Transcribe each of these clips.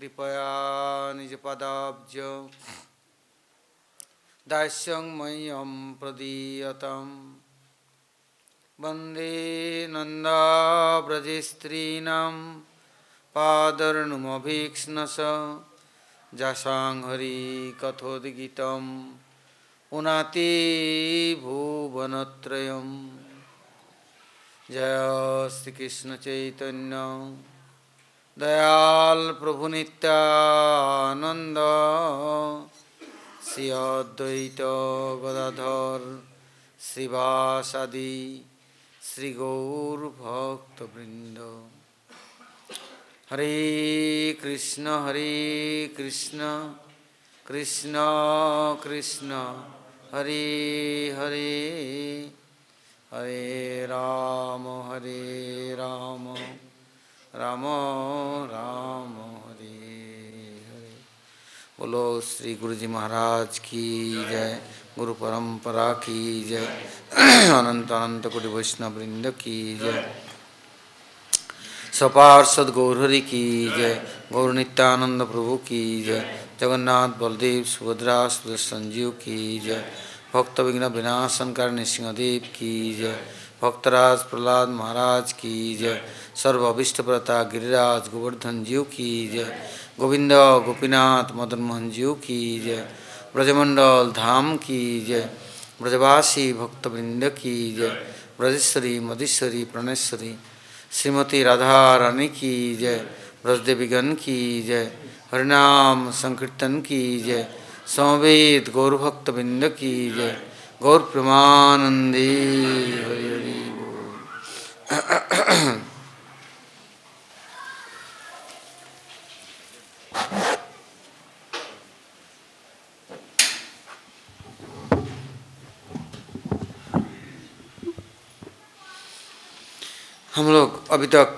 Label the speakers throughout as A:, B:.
A: कृपया निजपदाब्ज दास्यं मह्यं प्रदीयतां वन्दे नन्दाव्रजस्त्रीणां पादर्णुमभीक्ष्णश जासां हरिकथोद्गीतं पुनाति भुवनत्रयं जय श्रीकृष्ण चैतन्य दयाल प्रभु नित्यानंद श्री अद्वैत गदाधर श्रीवासादि श्री गौरभक्तवृंद। हरे कृष्ण कृष्ण कृष्ण हरे हरे हरे राम राम राम हरे हरे। बोलो श्री गुरु जी महाराज की जय, गुरु परंपरा की जय, अनंत अनंत कोटि वैष्णव वृंद की जय, सपार्षद गौरहरि की जय, गौर नित्यानंद प्रभु की जय, जगन्नाथ बलदेव सुभद्रा सुदर्शन की जय, भक्त विघ्न विनाशन करने सिंहदेव की जय, भक्तराज प्रहलाद महाराज की जय, सर्वअभिष्टप्रता गिरिराज गोवर्धन जीव की जय, गोविंद गोपीनाथ मदन मोहन जीव की जय, ब्रजमंडल धाम की जय, ब्रजवासी भक्तवृंद की जय, ब्रजेश्वरी मधेश्वरी प्रणेश्वरी श्रीमती राधा रानी की जय, ब्रजदेवीगण की जय, हरिनाम संकीर्तन की जय, समवेत गौरभक्तवृंद की जय, गौर प्रेमानंदे हरि हरि बोल। हम लोग अभी तक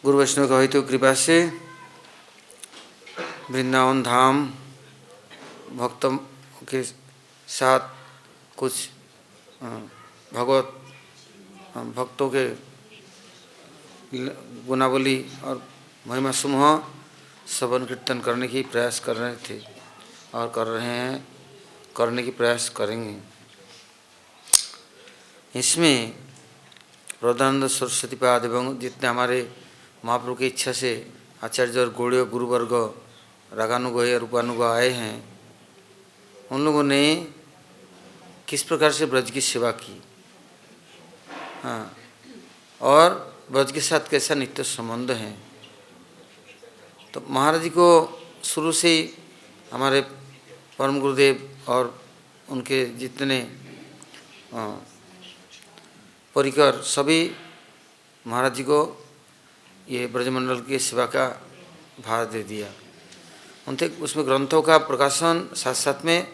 A: गुरु वैष्णव का हेतु कृपा से वृंदावन धाम भक्तों के साथ कुछ भगवत भक्तों के गुणावली और महिमा समूह श्रवण कीर्तन करने की प्रयास कर रहे थे और कर रहे हैं, करने की प्रयास करेंगे। इसमें प्रधानंद सरस्वती पाद एवं जितने हमारे महाप्रभु की इच्छा से आचार्य और गौड़ीय गुरुवर्ग रागानुग या रूपानुग आए हैं, उन लोगों ने किस प्रकार से ब्रज की सेवा की, हाँ, और ब्रज के साथ कैसा नित्य संबंध है। तो महाराज जी को शुरू से ही हमारे परम गुरुदेव और उनके जितने परिकर सभी महाराज जी को ये ब्रजमंडल की सेवा का भार दे दिया। उनके उसमें ग्रंथों का प्रकाशन साथ साथ में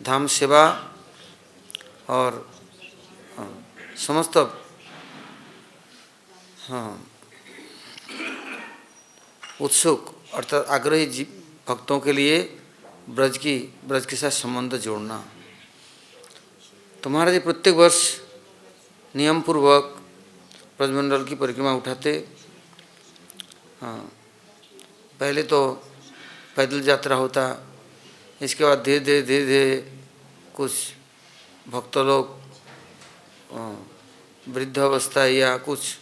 A: धाम सेवा और समस्त उत्सुक अर्थात आग्रही भक्तों के लिए ब्रज के साथ संबंध जोड़ना। तो महाराज जी प्रत्येक वर्ष नियम पूर्वक ब्रजमंडल की परिक्रमा उठाते। हाँ, पहले तो पैदल यात्रा होता, इसके बाद धीरे धीरे कुछ भक्त लोग वृद्ध अवस्था या कुछ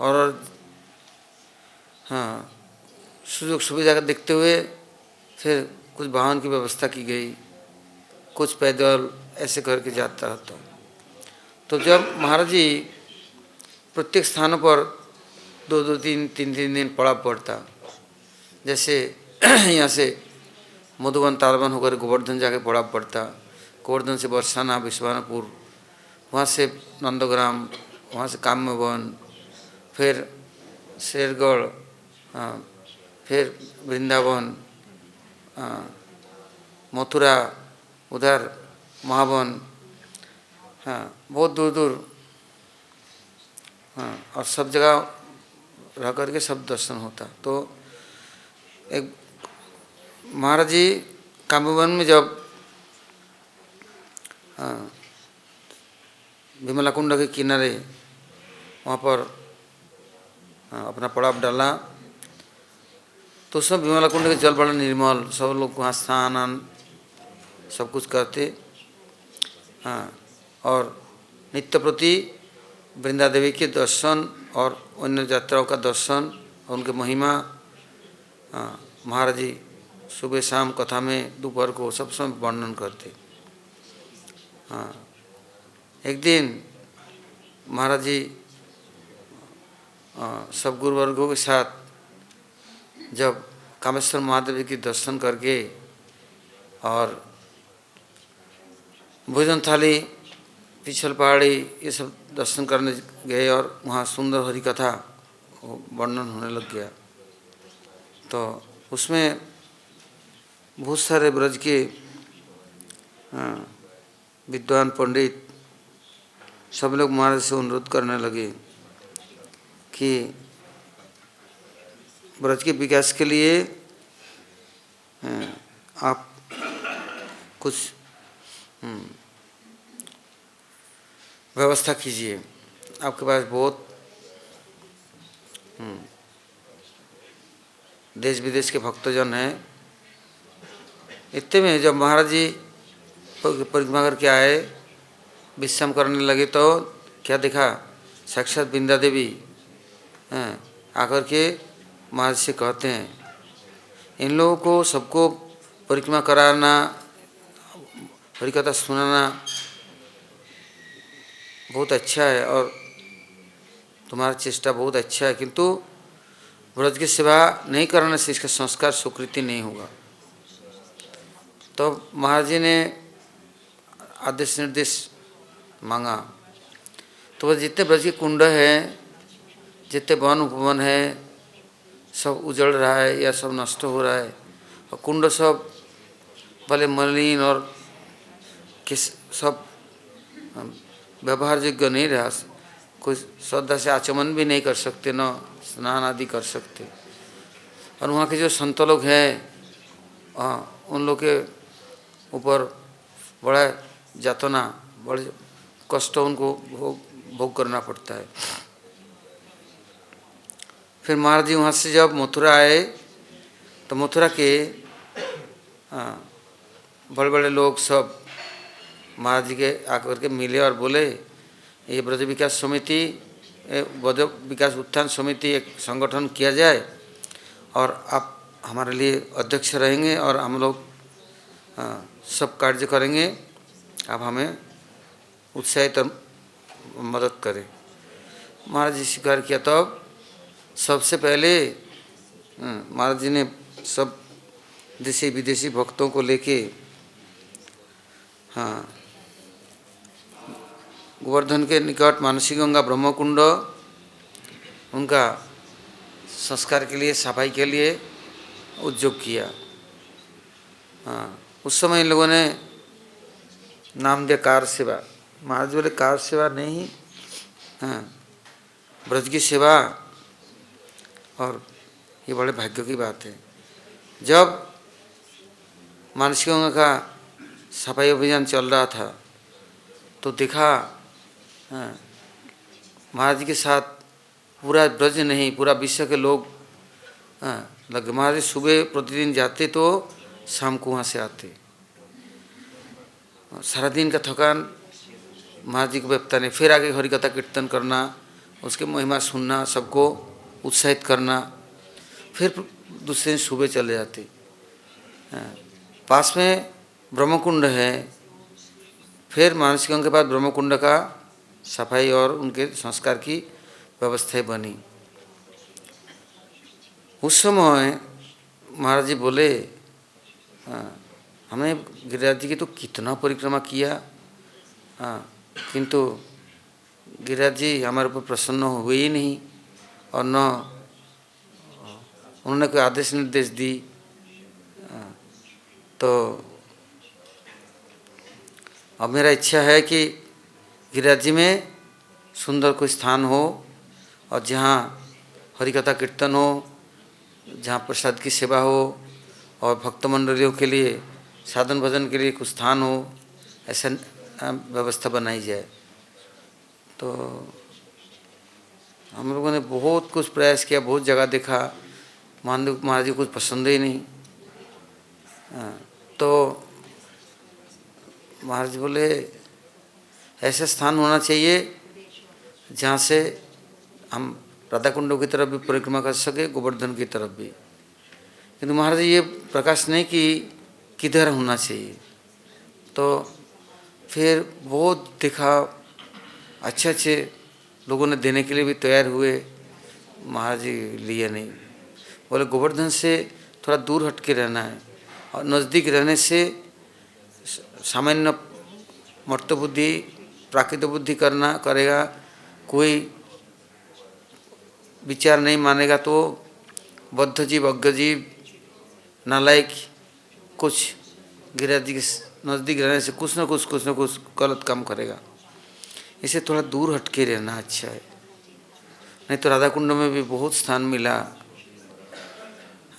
A: और हाँ सुযোগ सुविधा का देखते हुए फिर कुछ वाहन की व्यवस्था की गई, कुछ पैदल ऐसे करके जाता रहता। तो जब महाराज जी प्रत्येक स्थानों पर दो तीन दिन पड़ा पड़ता, जैसे यहाँ से मधुबन तालबन होकर गोवर्धन जाके पड़ा पड़ता, गोवर्धन से बरसाना विश्वानपुर, वहाँ से नंदग्राम, वहाँ से काम्यवन, फिर शेरगढ़, फिर वृंदावन, मथुरा, उधर महावन, हाँ बहुत दूर दूर, हाँ, और सब जगह रह करके सब दर्शन होता। तो एक महाराज जी काम्यवन में जब विमला कुंड के किनारे वहाँ पर अपना पड़ाव डाला, तो उसमें विमला कुंड के जल बड़ा निर्मल, सब लोग वहाँ स्नान सब कुछ करते। हाँ, और नित्य प्रति वृंदा देवी के दर्शन और अन्य यात्राओं का दर्शन और उनके महिमा महाराज जी सुबह शाम कथा में दोपहर को सब समय वर्णन करते। हाँ, एक दिन महाराज जी सब गुरुवर्गों के साथ जब कामेश्वर महादेव जी की दर्शन करके और भोजन थाली पिछल पहाड़ी ये सब दर्शन करने गए और वहाँ सुंदर हरि कथा वर्णन होने लग गया। तो उसमें बहुत सारे ब्रज के विद्वान पंडित सब लोग महाराज से अनुरोध करने लगे कि ब्रज के विकास के लिए आप कुछ व्यवस्था कीजिए, आपके पास बहुत देश विदेश के भक्तजन हैं। इतने में जब महाराज जी परिक्रमा करके आए, विश्राम करने लगे तो क्या देखा, साक्षात वृंदा देवी आकर के महाराज से कहते हैं, इन लोगों को सबको परिक्रमा कराना, हरिकथा सुनाना बहुत अच्छा है और तुम्हारा चेष्टा बहुत अच्छा है, किंतु व्रज की सेवा नहीं कराने से इसका संस्कार स्वीकृति नहीं होगा। तो महाराज जी ने आदेश निर्देश मांगा। तो वह जितने ब्रज के कुंड हैं, जितने वन उपवन है, सब उजड़ रहा है या सब नष्ट हो रहा है और कुंड सब भले मलिन और किस सब व्यवहार योग्य नहीं रहा, कोई श्रद्धा से आचमन भी नहीं कर सकते, न स्नान आदि कर सकते। और वहाँ के जो संत लोग हैं उन लोग के ऊपर बड़ा यातना, बड़े कष्ट उनको भोग करना पड़ता है। फिर महाराज जी वहाँ से जब मथुरा आए तो मथुरा के बड़े बड़े लोग सब महाराज जी के आकर के मिले और बोले, ये ब्रज विकास समिति, ब्रज विकास उत्थान समिति एक संगठन किया जाए और आप हमारे लिए अध्यक्ष रहेंगे और हम लोग सब कार्य करेंगे, आप हमें उत्साहित और मदद करें। महाराज जी स्वीकार किया। तब सबसे पहले महाराज जी ने सब देशी विदेशी भक्तों को लेके गोवर्धन के निकट मानसी गंगा ब्रह्मकुंड उनका संस्कार के लिए, सफाई के लिए उद्योग किया। उस समय इन लोगों ने नाम दिया कार सेवा। महाराज बोले कार सेवा नहीं, ब्रज की सेवा, और ये बड़े भाग्य की बात है। जब मानसी गंगा का सफाई अभियान चल रहा था तो देखा महाराज जी के साथ पूरा ब्रज नहीं, पूरा विश्व के लोग लगे। महाराज सुबह प्रतिदिन जाते तो शाम को वहाँ से आते। सारा दिन का थकान महाराज जी को व्यक्ता नहीं, फिर आगे हरिकथा कीर्तन करना, उसके महिमा सुनना, सबको उत्साहित करना, फिर दूसरे दिन सुबह चले जाते। पास में ब्रह्मकुंड है, फिर मानसी गंगा के बाद ब्रह्मकुंड का सफाई और उनके संस्कार की व्यवस्थाएं बनी। उस समय महाराज जी बोले, हमने गिरिराज जी की तो कितना परिक्रमा किया, किंतु गिरिराज जी हमारे ऊपर प्रसन्न हुए ही नहीं और न उन्होंने कोई आदेश निर्देश दी। तो अब मेरा इच्छा है कि गिरिराज जी में सुंदर कोई स्थान हो और जहाँ हरिकथा कीर्तन हो, जहाँ प्रसाद की सेवा हो और भक्त मंडलियों के लिए साधन भजन के लिए कुछ स्थान हो, ऐसा व्यवस्था बनाई जाए। तो हम लोगों ने बहुत कुछ प्रयास किया, बहुत जगह देखा, महाराज जी को कुछ पसंद ही नहीं। तो महाराज जी बोले ऐसा स्थान होना चाहिए जहाँ से हम राधा कुंडों की तरफ भी परिक्रमा कर सके, गोवर्धन की तरफ भी। किंतु महाराज जी ये प्रकाश नहीं कि किधर होना चाहिए। तो फिर बहुत देखा, अच्छे अच्छे लोगों ने देने के लिए भी तैयार हुए, महाराज जी लिए नहीं। बोले गोवर्धन से थोड़ा दूर हट के रहना है, और नज़दीक रहने से सामान्य मर्त बुद्धि प्राकृत बुद्धि करेगा, कोई विचार नहीं मानेगा, तो बद्ध जीव अज्ञ जीव नालायक कुछ गिरिराज जी के नज़दीक रहने से कुछ न कुछ गलत काम करेगा। इसे थोड़ा दूर हट के रहना अच्छा है। नहीं तो राधा कुंड में भी बहुत स्थान मिला।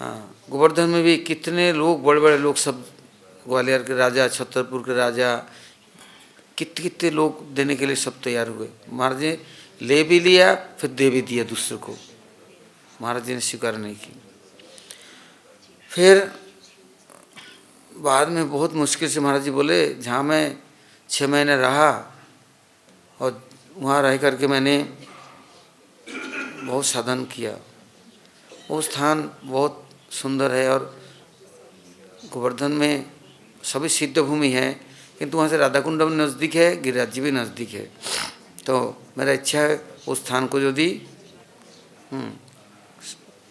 A: हाँ, गोवर्धन में भी कितने लोग, बड़े बड़े लोग, सब ग्वालियर के राजा, छतरपुर के राजा, कितने लोग देने के लिए सब तैयार हुए। महाराज जी ले भी लिया, फिर दे भी दिया दूसरे को। महाराज जी ने स्वीकार नहीं की। फिर बाद में बहुत मुश्किल से महाराज जी बोले, जहाँ मैं 6 महीने रहा और वहाँ रह करके मैंने बहुत साधन किया, वो स्थान बहुत सुंदर है। और गोवर्धन में सभी सिद्ध भूमि है, किंतु वहाँ से राधा कुंड भी नज़दीक है, गिरिराज जी भी नज़दीक है। तो मेरा इच्छा है उस स्थान को यदि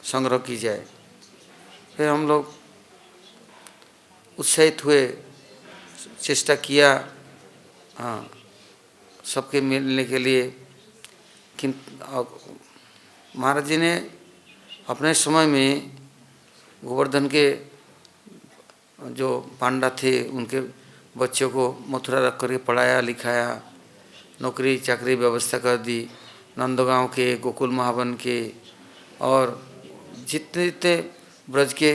A: संग्रह की जाए। फिर हम लोग उत्साहित हुए, चेष्टा किया हाँ सबके मिलने के लिए। किंतु महाराज जी ने अपने समय में गोवर्धन के जो पांडा थे उनके बच्चों को मथुरा रख करके पढ़ाया लिखाया, नौकरी चाकरी व्यवस्था कर दी। नंदगांव के, गोकुल महावन के और जितने जितने ब्रज के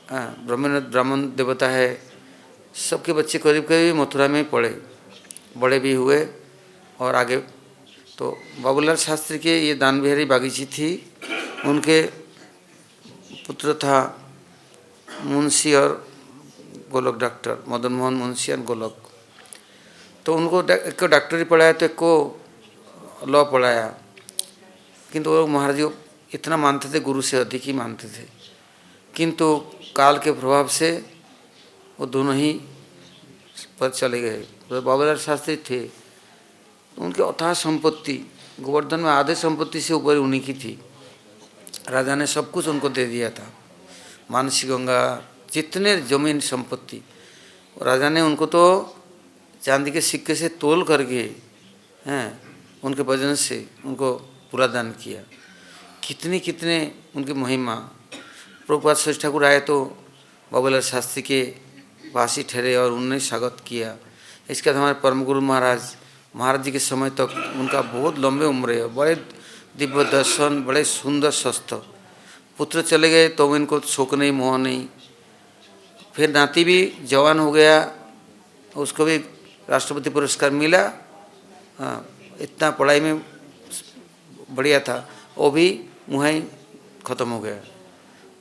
A: ब्राह्मण देवता है, सबके बच्चे करीब करीब मथुरा में पढ़े, बड़े भी हुए। और आगे तो बाबूलाल शास्त्री के ये दान बिहारी बागीची थी, उनके पुत्र था मुंशी और गोलक डॉक्टर, मदन मोहन मुंशी और गोलक। तो उनको एक को डॉक्टरी पढ़ाया तो एक को लॉ पढ़ाया। किंतु वो महाराज जी इतना मानते थे, गुरु से अधिक ही मानते थे। किंतु काल के प्रभाव से वो दोनों ही पर चले गए। तो बाबूलाल शास्त्री थे, उनके अथाह संपत्ति, गोवर्धन में आधे संपत्ति से ऊपर उन्हीं की थी। राजा ने सब कुछ उनको दे दिया था, मानसी गंगा जितने जमीन संपत्ति, राजा ने उनको तो चांदी के सिक्के से तोल करके हैं उनके वजन से उनको पूरा दान किया। कितने कितने उनकी महिमा। प्रभुपाद श्री ठाकुर आए तो बाबूलाल शास्त्री के वासी ठहरे और उन्होंने स्वागत किया। इसके बाद हमारे परम गुरु महाराज जी के समय तक उनका बहुत लंबे उम्र है, बड़े दिव्य दर्शन, बड़े सुंदर स्वस्थ। पुत्र चले गए तो इनको शोक नहीं, मोह नहीं। फिर नाती भी जवान हो गया, उसको भी राष्ट्रपति पुरस्कार मिला। हाँ, इतना पढ़ाई में बढ़िया था, वो भी वहीं ख़त्म हो गया।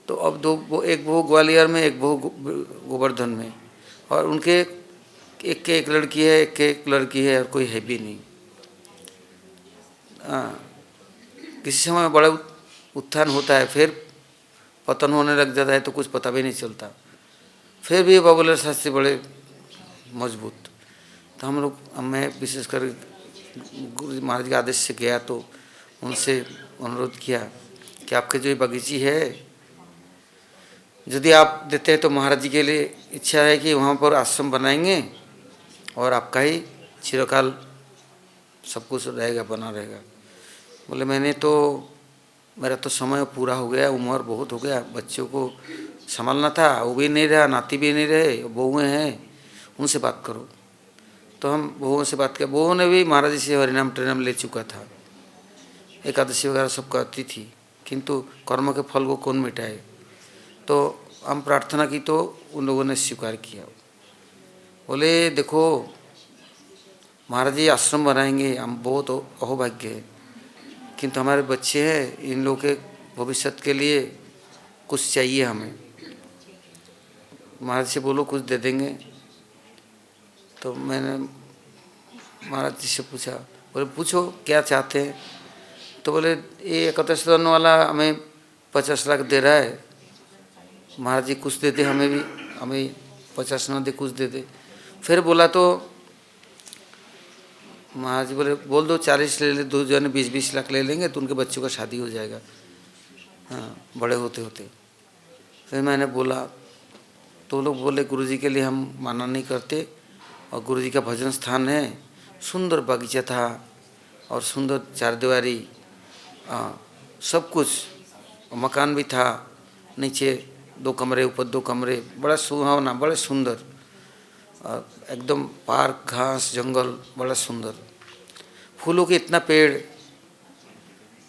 A: तो अब एक बहू ग्वालियर में, एक बहू गोवर्धन में, और उनके एक के एक लड़की है, एक के एक लड़की है, और कोई है भी नहीं। हाँ, किसी समय बड़ा उत्थान होता है, फिर पतन होने लग जाता है, तो कुछ पता भी नहीं चलता। फिर भी बाबूलाल शास्त्री बड़े मजबूत। तो हम लोग, मैं विशेषकर गुरु महाराज के आदेश से गया, तो उनसे अनुरोध किया कि आपके जो ये बगीची है, यदि आप देते हैं तो महाराज जी के लिए इच्छा है कि वहाँ पर आश्रम बनाएंगे और आपका ही चिरकाल सब कुछ रहेगा, बना रहेगा। बोले मेरा तो समय पूरा हो गया, उम्र बहुत हो गया, बच्चों को संभालना था, वो भी नहीं रहा, नाती भी नहीं रहे, बहुएँ हैं, उनसे बात करो। तो हम बहुओं से बात किया। बहुओं ने भी महाराज जी से हरिनाम टरिनाम ले चुका था, एकादशी वगैरह सब करती थी, किंतु कर्म के फल को कौन मिटाए। तो हम प्रार्थना की तो उन लोगों ने स्वीकार किया। बोले देखो महाराज जी आश्रम बनाएंगे, हम बहुत अहोभाग्य है, किंतु हमारे बच्चे हैं, इन लोगों के भविष्य के लिए कुछ चाहिए हमें। महाराज से बोलो कुछ दे देंगे। तो मैंने महाराज जी से पूछा, बोले पूछो क्या चाहते हैं। तो बोले ये 31 रन वाला हमें 50 लाख दे रहा है, महाराज जी कुछ दे दे हमें भी, हमें 50 न दे कुछ दे दे। फिर बोला तो महाराज जी बोले बोल दो 40 ले ले, 2 जने 20-20 लाख ले लेंगे तो उनके बच्चों का शादी हो जाएगा, हाँ बड़े होते होते। फिर मैंने बोला तो लोग बोले गुरुजी के लिए हम माना नहीं करते, और गुरुजी का भजन स्थान है, सुंदर बगीचा था और सुंदर चारदीवारी सब कुछ, मकान भी था, नीचे 2 कमरे ऊपर 2 कमरे, बड़ा सुहावना, बड़े सुंदर, एकदम पार्क, घास, जंगल, बड़ा सुंदर, फूलों के इतना पेड़।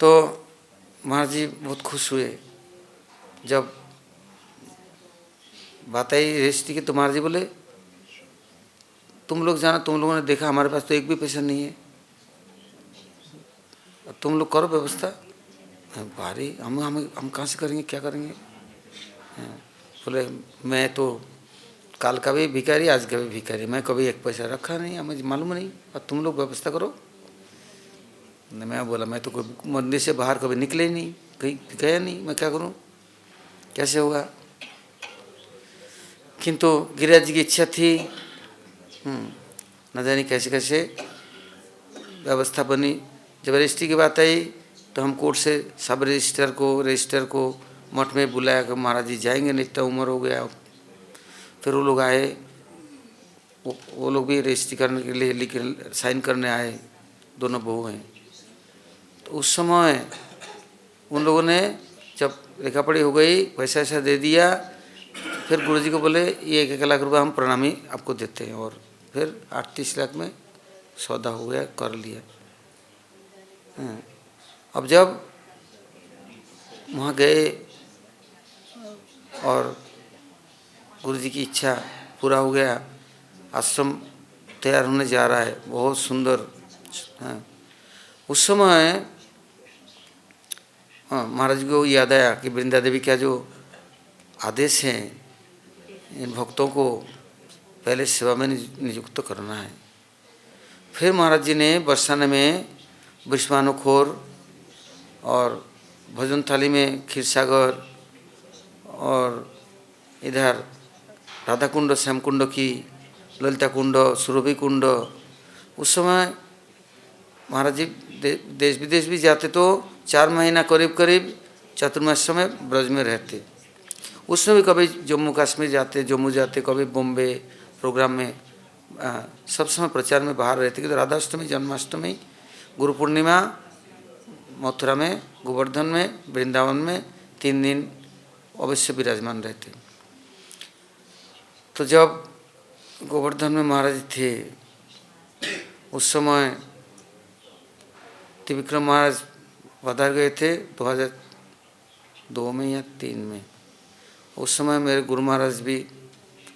A: तो महाराज जी बहुत खुश हुए जब बात आई रजिस्ट्री की। तो महाराज जी बोले तुम लोग जाना, तुम लोगों ने देखा हमारे पास तो एक भी पैसा नहीं है, तुम लोग करो व्यवस्था। भारी हम कहाँ से करेंगे, क्या करेंगे। बोले मैं तो काल का भी भिखारी, आज का भी भिखारी, मैं कभी एक पैसा रखा नहीं, हमें मालूम नहीं, और तुम लोग व्यवस्था करो। मैं बोला मैं तो कोई मंदिर से बाहर कभी निकले ही नहीं, कहीं गया नहीं, मैं क्या करूं, कैसे होगा। किंतु गिरिराज जी की इच्छा थी, न जाने कैसे कैसे व्यवस्था बनी। जब रजिस्ट्री की बात आई तो हम कोर्ट से सब रजिस्टर को मठ में बुलाया कि महाराज जी जाएंगे, नहीं इतना उम्र हो गया। फिर वो लोग आए, वो लोग भी रजिस्ट्री करने के लिए लिख साइन करने आए, दोनों बहू हैं। तो उस समय उन लोगों ने जब लिखा पढ़ी हो गई, पैसा ऐसा दे दिया, फिर गुरुजी को बोले ये 1-1 लाख रुपये हम प्रणामी आपको देते हैं, और फिर 38 लाख में सौदा हो गया, कर लिया। अब जब वहाँ गए और गुरुजी की इच्छा पूरा हो गया, आश्रम तैयार होने जा रहा है, बहुत सुंदर। उस समय महाराज को याद आया कि वृंदा देवी का जो आदेश है, इन भक्तों को पहले सेवा में नियुक्त करना है। फिर महाराज जी ने बरसाने में विश्वानुखोर और भजन थाली में क्षीरसागर और इधर राधा कुंड, श्याम कुंड की, ललिता कुंड, सुरभि कुंड। उस समय महाराज जी देश विदेश भी जाते तो 4 महीना करीब करीब चतुर्मास में ब्रज में रहते। उसमें भी कभी जम्मू कश्मीर जाते, जम्मू जाते, कभी बॉम्बे प्रोग्राम में, सब समय प्रचार में बाहर रहते। कि तो राधाष्टमी, जन्माष्टमी, गुरु पूर्णिमा मथुरा में, गोवर्धन में, वृंदावन में 3 दिन अवश्य विराजमान रहते। तो जब गोवर्धन में महाराज थे उस समय त्रिविक्रम महाराज पधार गए थे 2002 में या 3 में। उस समय मेरे गुरु महाराज भी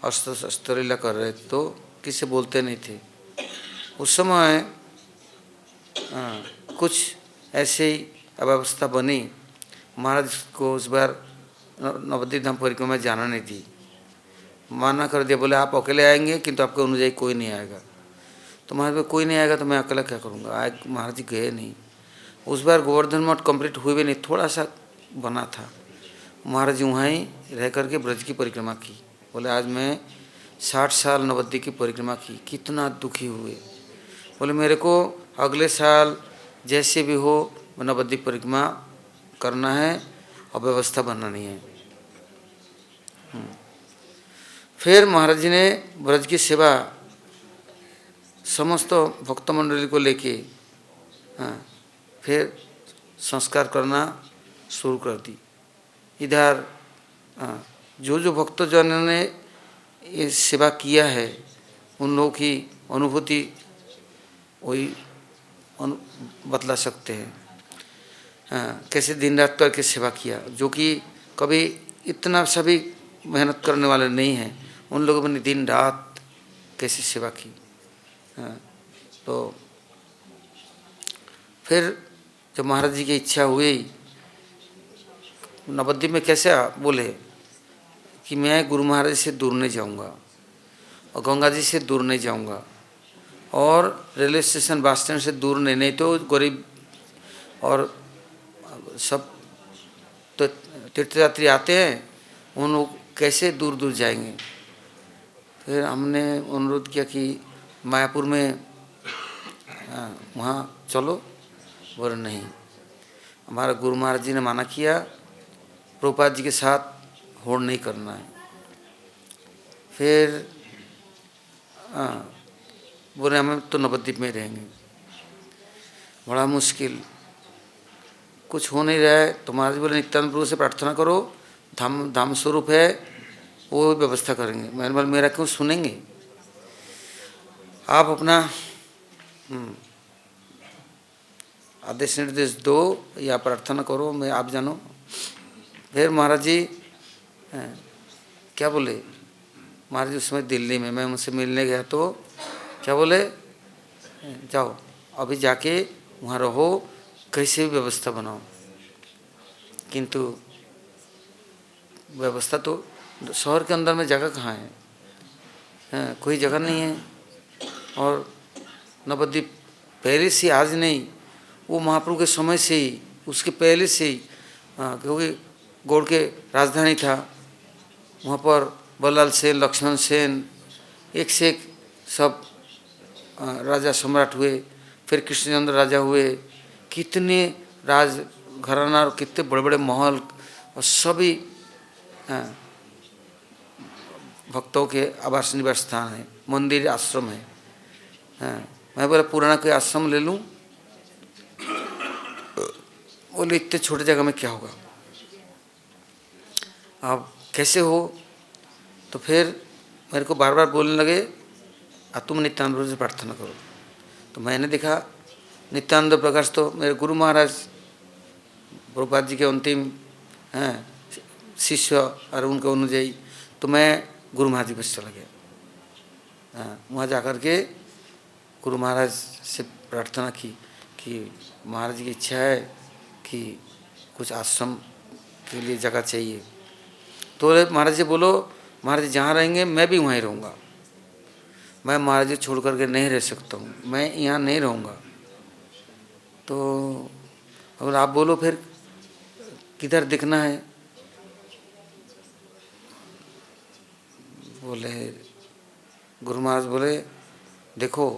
A: अस्तलीला कर रहे थे, तो किसी बोलते नहीं थे। उस समय कुछ ऐसे ही अव्यवस्था बनी, महाराज को उस बार नवद्वीप धाम परिक्रमा में जाना नहीं थी, माना कर दिया। बोले आप अकेले आएंगे किंतु आपके अनुयायी कोई नहीं आएगा। तो महाराज में कोई नहीं आएगा तो मैं अकेला क्या करूँगा। आए महाराज जी गए नहीं। उस बार गोवर्धन मठ कंप्लीट हुए भी नहीं, थोड़ा सा बना था। महाराज जी वहाँ ही रह करके ब्रज की परिक्रमा की। बोले आज मैं 60 साल नवद्वीप की परिक्रमा की, कितना दुखी हुए। बोले मेरे को अगले साल जैसे भी हो नवद्वीप परिक्रमा करना है और व्यवस्था बनानी है। फिर महाराज जी ने ब्रज की सेवा समस्त भक्त मंडली को लेके फिर संस्कार करना शुरू कर दी। इधर जो जो भक्तजनों ने ये सेवा किया है उन लोगों की अनुभूति वही बतला सकते हैं। कैसे दिन रात करके सेवा किया, जो कि कभी इतना सभी मेहनत करने वाले नहीं हैं, उन लोगों ने दिन रात कैसे सेवा की। तो फिर जब महाराज जी की इच्छा हुई नवद्वीप में कैसे बोले कि मैं गुरु महाराज से दूर नहीं जाऊंगा और गंगा जी से दूर नहीं जाऊंगा और रेलवे स्टेशन बस स्टैंड से दूर नहीं तो गरीब और सब तो तीर्थयात्री आते हैं, उन लोग कैसे दूर दूर जाएंगे। फिर हमने अनुरोध किया कि मायापुर में वहाँ चलो, बोले नहीं। हमारा गुरु महाराज जी ने माना किया, प्रभुपाद जी के साथ होड़ नहीं करना है। फिर बोले हमें तो नवद्वीप में रहेंगे। बड़ा मुश्किल, कुछ हो नहीं रहा है। तो महाराज बोले नित्यानंद प्रभु से प्रार्थना करो, धाम स्वरूप है, वो व्यवस्था करेंगे। मैंने बोला मेरा क्यों सुनेंगे, आप अपना आदेश निर्देश दो या प्रार्थना करो, मैं आप जानो। फिर महाराज जी क्या बोले, महाराज जी उस समय दिल्ली में, मैं उनसे मिलने गया तो क्या बोले, जाओ अभी जाके वहाँ रहो, कैसे भी व्यवस्था बनाओ। किंतु व्यवस्था तो शहर के अंदर में जगह कहाँ है, कोई जगह नहीं है। और नवद्वीप पहले से आज नहीं, वो महाप्रभु के समय से ही, उसके पहले से ही, क्योंकि गौड़ के राजधानी था, वहाँ पर बल्लाल सेन, लक्ष्मण सेन, एक से एक सब राजा सम्राट हुए। फिर कृष्णचंद्र राजा हुए, कितने राज घराना और कितने बड़े बड़े महल और सभी भक्तों के आवास निवास स्थान है, मंदिर आश्रम है। मैं बोला पुराना कोई आश्रम ले लूँ, बोले इतने छोटे जगह में क्या होगा, अब कैसे हो। तो फिर मेरे को बार बार बोलने लगे तुम नित्यानंद प्रभु से प्रार्थना करो। तो मैंने देखा नित्यानंद प्रकाश तो मेरे गुरु महाराज प्रभुपाद जी के अंतिम शिष्य और उनके अनुयायी। तो मैं गुरु महाराज जी के पास चला गया, वहाँ जाकर के गुरु महाराज से प्रार्थना की कि महाराज जी की इच्छा है कि कुछ आश्रम के लिए जगह चाहिए। तो महाराज जी बोलो, महाराज जी जहाँ रहेंगे मैं भी वहीं रहूँगा, मैं महाराज जी छोड़ करके नहीं रह सकता हूँ, मैं यहाँ नहीं रहूँगा। तो अगर आप बोलो फिर किधर दिखना है, बोले गुरु महाराज बोले देखो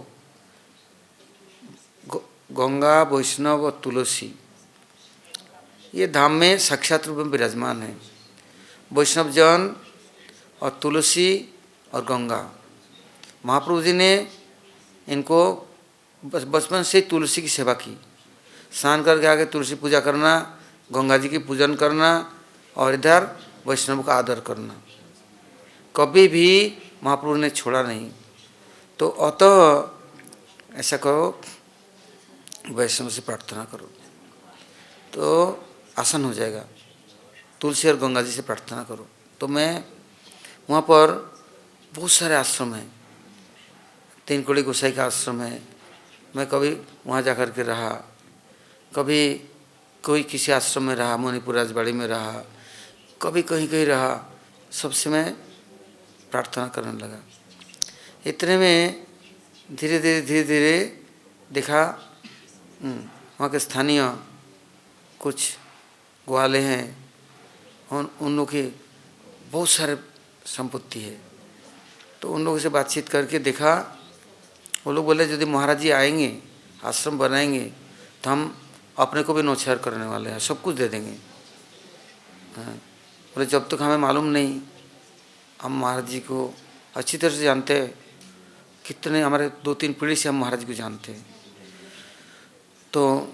A: गंगा वैष्णव और तुलसी ये धाम में साक्षात रूप में विराजमान है। वैष्णव जन और तुलसी और गंगा, महाप्रभु जी ने इनको बचपन से तुलसी की सेवा की, स्नान करके आके तुलसी पूजा करना, गंगा जी की पूजन करना और इधर वैष्णव का आदर करना, कभी भी महाप्रभु ने छोड़ा नहीं। तो अतः ऐसा करो, वैष्णव से प्रार्थना करो तो आसान हो जाएगा, तुलसी और गंगा जी से प्रार्थना करो। तो मैं वहाँ पर बहुत सारे आश्रम हैं, तीन कोड़ी गोसाई का आश्रम है, मैं कभी वहाँ जा कर के रहा, कभी कोई किसी आश्रम में रहा, मणिपुर राजबाड़ी में रहा, कभी कहीं कहीं रहा, सबसे मैं प्रार्थना करने लगा। इतने में धीरे धीरे देखा वहाँ के स्थानीय कुछ ग्वाले हैं, उन लोगों की बहुत सारे संपत्ति है। तो उन लोगों से बातचीत करके देखा, वो लोग बोले यदि महाराज जी आएंगे, आश्रम बनाएंगे तो हम अपने को भी नौछावर करने वाले हैं, सब कुछ दे देंगे। बोले जब तक हमें मालूम नहीं, हम महाराज जी को अच्छी तरह से जानते हैं, कितने हमारे 2-3 पीढ़ी से हम महाराज जी को जानते हैं। तो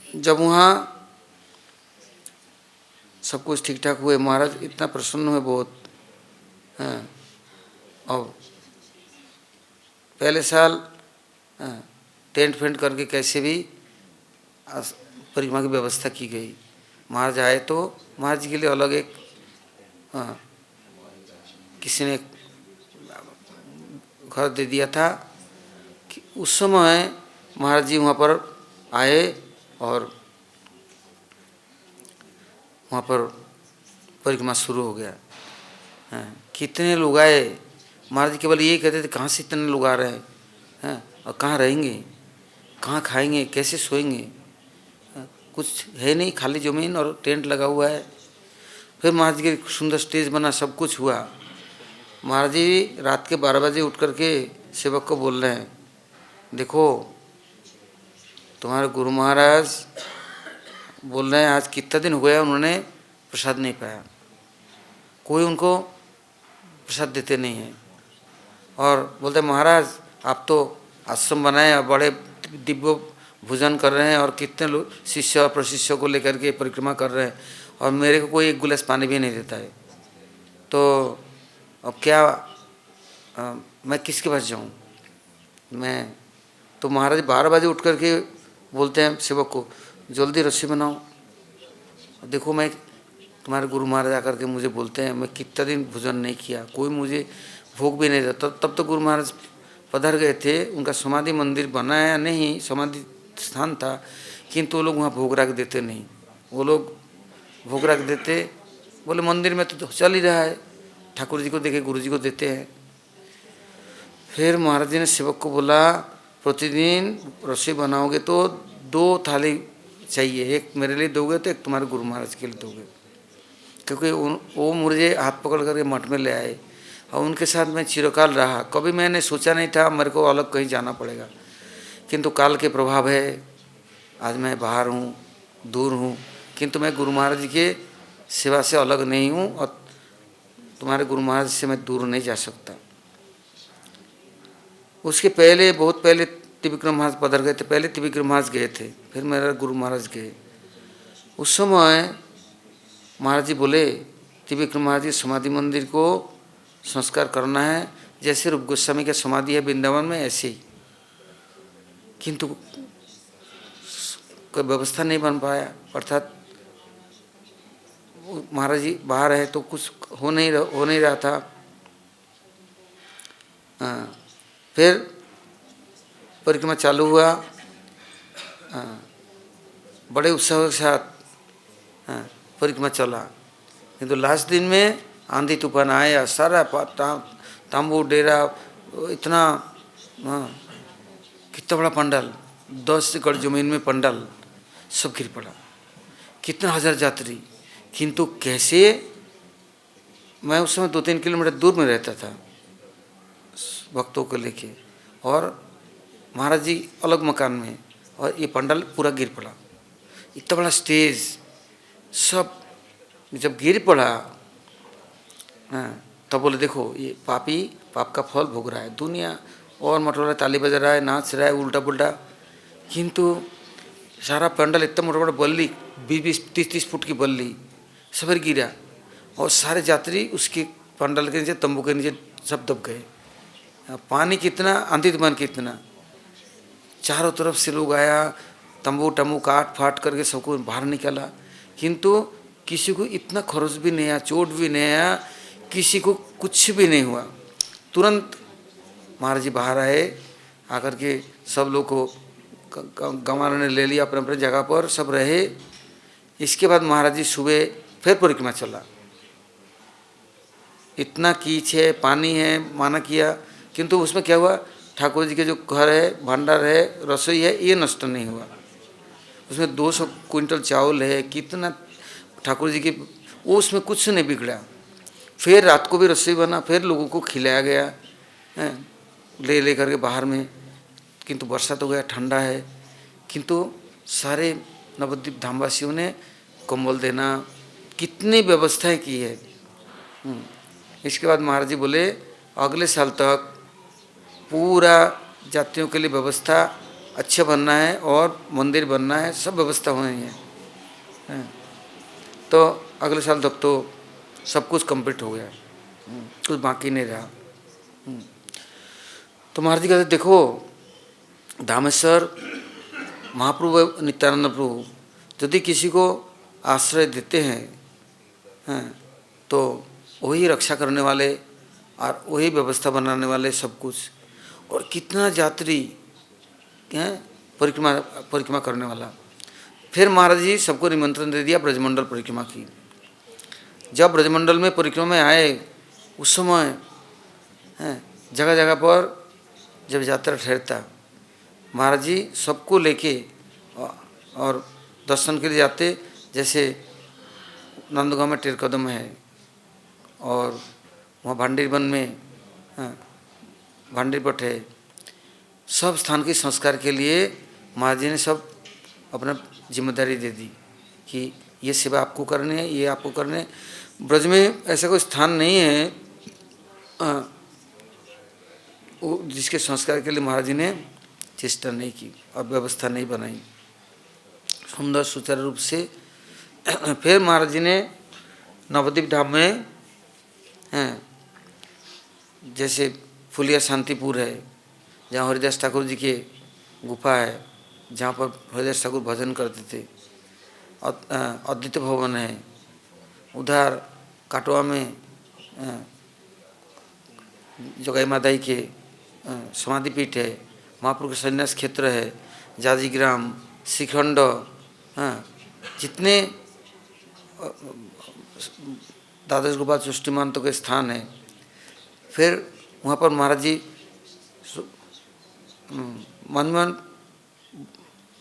A: जब वहाँ सब कुछ ठीक ठाक हुए, महाराज इतना प्रसन्न हुए बहुत। और पहले साल टेंट फेंट करके कैसे भी परिक्रमा की व्यवस्था की गई। महाराज आए तो महाराज जी के लिए अलग एक किसी ने घर दे दिया था कि उस समय महाराज जी वहाँ पर आए और वहाँ पर परिक्रमा शुरू हो गया। कितने लोग आए, महाराज जी केवल यही कहते थे कहाँ से इतने लोग आ रहे हैं, और कहाँ रहेंगे, कहाँ खाएंगे, कैसे सोएंगे, कुछ है नहीं, खाली ज़मीन और टेंट लगा हुआ है। फिर महाराज जी के सुंदर स्टेज बना, सब कुछ हुआ। महाराज जी रात के 12 बजे उठ करके सेवक को बोल रहे हैं, देखो तुम्हारे गुरु महाराज बोल रहे हैं आज कितना दिन हो गया उन्होंने प्रसाद नहीं पाया, कोई उनको प्रसाद देते नहीं है। और बोलते महाराज आप तो आश्रम बनाए और बड़े दिव्य भोजन कर रहे हैं और कितने लोग शिष्य और प्रशिष्य को लेकर के परिक्रमा कर रहे हैं, और मेरे को कोई एक गिलास पानी भी नहीं देता है, तो अब क्या मैं किसके पास जाऊँ मैं। तो महाराज 12 बजे उठ करके बोलते हैं सेवक को, जल्दी रस्सी बनाओ। देखो मैं तुम्हारे गुरु महाराज आकर के मुझे बोलते हैं मैं कितना दिन भोजन नहीं किया, कोई मुझे भोग भी नहीं देता। तब तो गुरु महाराज पधर गए थे, उनका समाधि मंदिर बनाया नहीं, समाधि स्थान था, किंतु वो लोग वहाँ भोग रख देते नहीं। वो लोग भोग रख देते, बोले मंदिर में तो चल ही रहा है, ठाकुर जी को देखे गुरु जी को देते हैं। फिर महाराज जी ने सेवक को बोला प्रतिदिन रसोई बनाओगे तो 2 थाली चाहिए, एक मेरे लिए दोगे तो एक तुम्हारे गुरु महाराज के लिए दोगे, क्योंकि वो मुझे हाथ पकड़ करके मठ में ले आए और उनके साथ मैं चिरकाल रहा। कभी मैंने सोचा नहीं था मेरे को अलग कहीं जाना पड़ेगा, किंतु काल के प्रभाव है, आज मैं बाहर हूँ, दूर हूँ, किंतु मैं गुरु महाराज जी के सेवा से अलग नहीं हूँ और तुम्हारे गुरु महाराज से मैं दूर नहीं जा सकता। उसके पहले बहुत पहले त्रिविक्रम महाराज पधर गए थे, पहले त्रिविक्रम महाराज गए थे, फिर मेरा गुरु महाराज गए। उस समय महाराज जी बोले त्रिविक्रम महाराज जी समाधि मंदिर को संस्कार करना है, जैसे रूप गोस्वामी का समाधि है वृंदावन में ऐसे ही, किंतु कोई व्यवस्था नहीं बन पाया, अर्थात महाराज जी बाहर है तो कुछ हो नहीं रहा था। फिर परिक्रमा चालू हुआ, बड़े उत्साह के साथ परिक्रमा चला, किंतु लास्ट दिन में आंधी तूफान आया, सारा तांबू डेरा इतना कितना बड़ा पंडाल, 10 एकड़ जमीन में पंडाल सब गिर पड़ा, कितना हजार यात्री। किंतु कैसे, मैं उस समय 2-3 किलोमीटर दूर में रहता था भक्तों को लेके, और महाराज जी अलग मकान में, और ये पंडाल पूरा गिर पड़ा, इतना बड़ा स्टेज सब जब गिर पड़ा, तब बोले देखो ये पापी पाप का फल भोग रहा है, दुनिया और मटोरा ताली बजा रहा है, नाच रहा है उल्टा पुल्टा, किंतु सारा पंडाल इतना मोटा मोटा बल्ली 20-30 फुट की बल्ली सब गिरा, और सारे यात्री उसके पंडाल के नीचे तंबू के नीचे सब दब गए। पानी कितना, आंधी तूफान कितना, चारों तरफ से लोग आया, तंबू टम्बू काट फाट करके सबको बाहर निकाला, किंतु किसी को इतना खरोच भी नहीं आया, चोट भी नहीं आया, किसी को कुछ भी नहीं हुआ। तुरंत महाराज जी बाहर आए, आकर के सब लोग को गंवारों ने ले लिया अपने अपने जगह पर, सब रहे। इसके बाद महाराज जी सुबह फिर परिक्रमा चला, इतना कीच है पानी है माना किया, किंतु उसमें क्या हुआ, ठाकुर जी के जो घर है, भंडार है, रसोई है, ये नष्ट नहीं हुआ। उसमें 200 क्विंटल चावल है, कितना ठाकुर जी की, वो उसमें कुछ नहीं बिगड़ा। फिर रात को भी रसोई बना, फिर लोगों को खिलाया गया है ले करके बाहर में, किंतु बरसात हो गया, ठंडा है, किंतु सारे नवद्वीप धामवासियों ने कंबल देना, कितनी व्यवस्थाएं की है। इसके बाद महाराज जी बोले अगले साल तक पूरा जातियों के लिए व्यवस्था अच्छा बनना है और मंदिर बनना है, सब व्यवस्था होनी है। तो अगले साल तक तो सब कुछ कंप्लीट हो गया, कुछ बाकी नहीं रहा। तो महाराज जी कहते देखो धामेश्वर महाप्रभु नित्यानंद प्रभु यदि किसी को आश्रय देते हैं तो वही रक्षा करने वाले और वही व्यवस्था बनाने वाले सब कुछ, और कितना यात्री हैं परिक्रमा करने वाला। फिर महाराज जी सबको निमंत्रण दे दिया ब्रजमंडल परिक्रमा की। जब ब्रजमंडल में परिक्रमा में आए उस समय जगह जगह पर जब यात्रा ठहरता, महाराज जी सबको लेके और दर्शन के लिए जाते। जैसे नंदगांव में टेर कदम है और वहाँ भांडीर वन में भांडीर पट है। सब स्थान के संस्कार के लिए महाराज जी ने सब अपना जिम्मेदारी दे दी कि ये सेवा आपको करनी है, ये आपको करने है। ब्रज में ऐसा कोई स्थान नहीं है जिसके संस्कार के लिए महाराज जी ने चेष्टा नहीं की और व्यवस्था नहीं बनाई सुंदर सुचारू रूप से। फिर महाराज जी ने नवद्वीप धाम में जैसे फुलिया शांतिपुर है, जहाँ हरिदास ठाकुर जी के गुफा है, जहाँ पर हरिदास ठाकुर भजन करते थे। अद्वितीय भवन है। उधर काटवा में जोगाई मादाई के समाधि पीठ है। महाप्रभु के संन्यास क्षेत्र है, जाजीग्राम, श्रीखंड, जितने द्वादश गोपाल सृष्टिमंतों के स्थान है। फिर वहाँ पर महाराज जी मन मन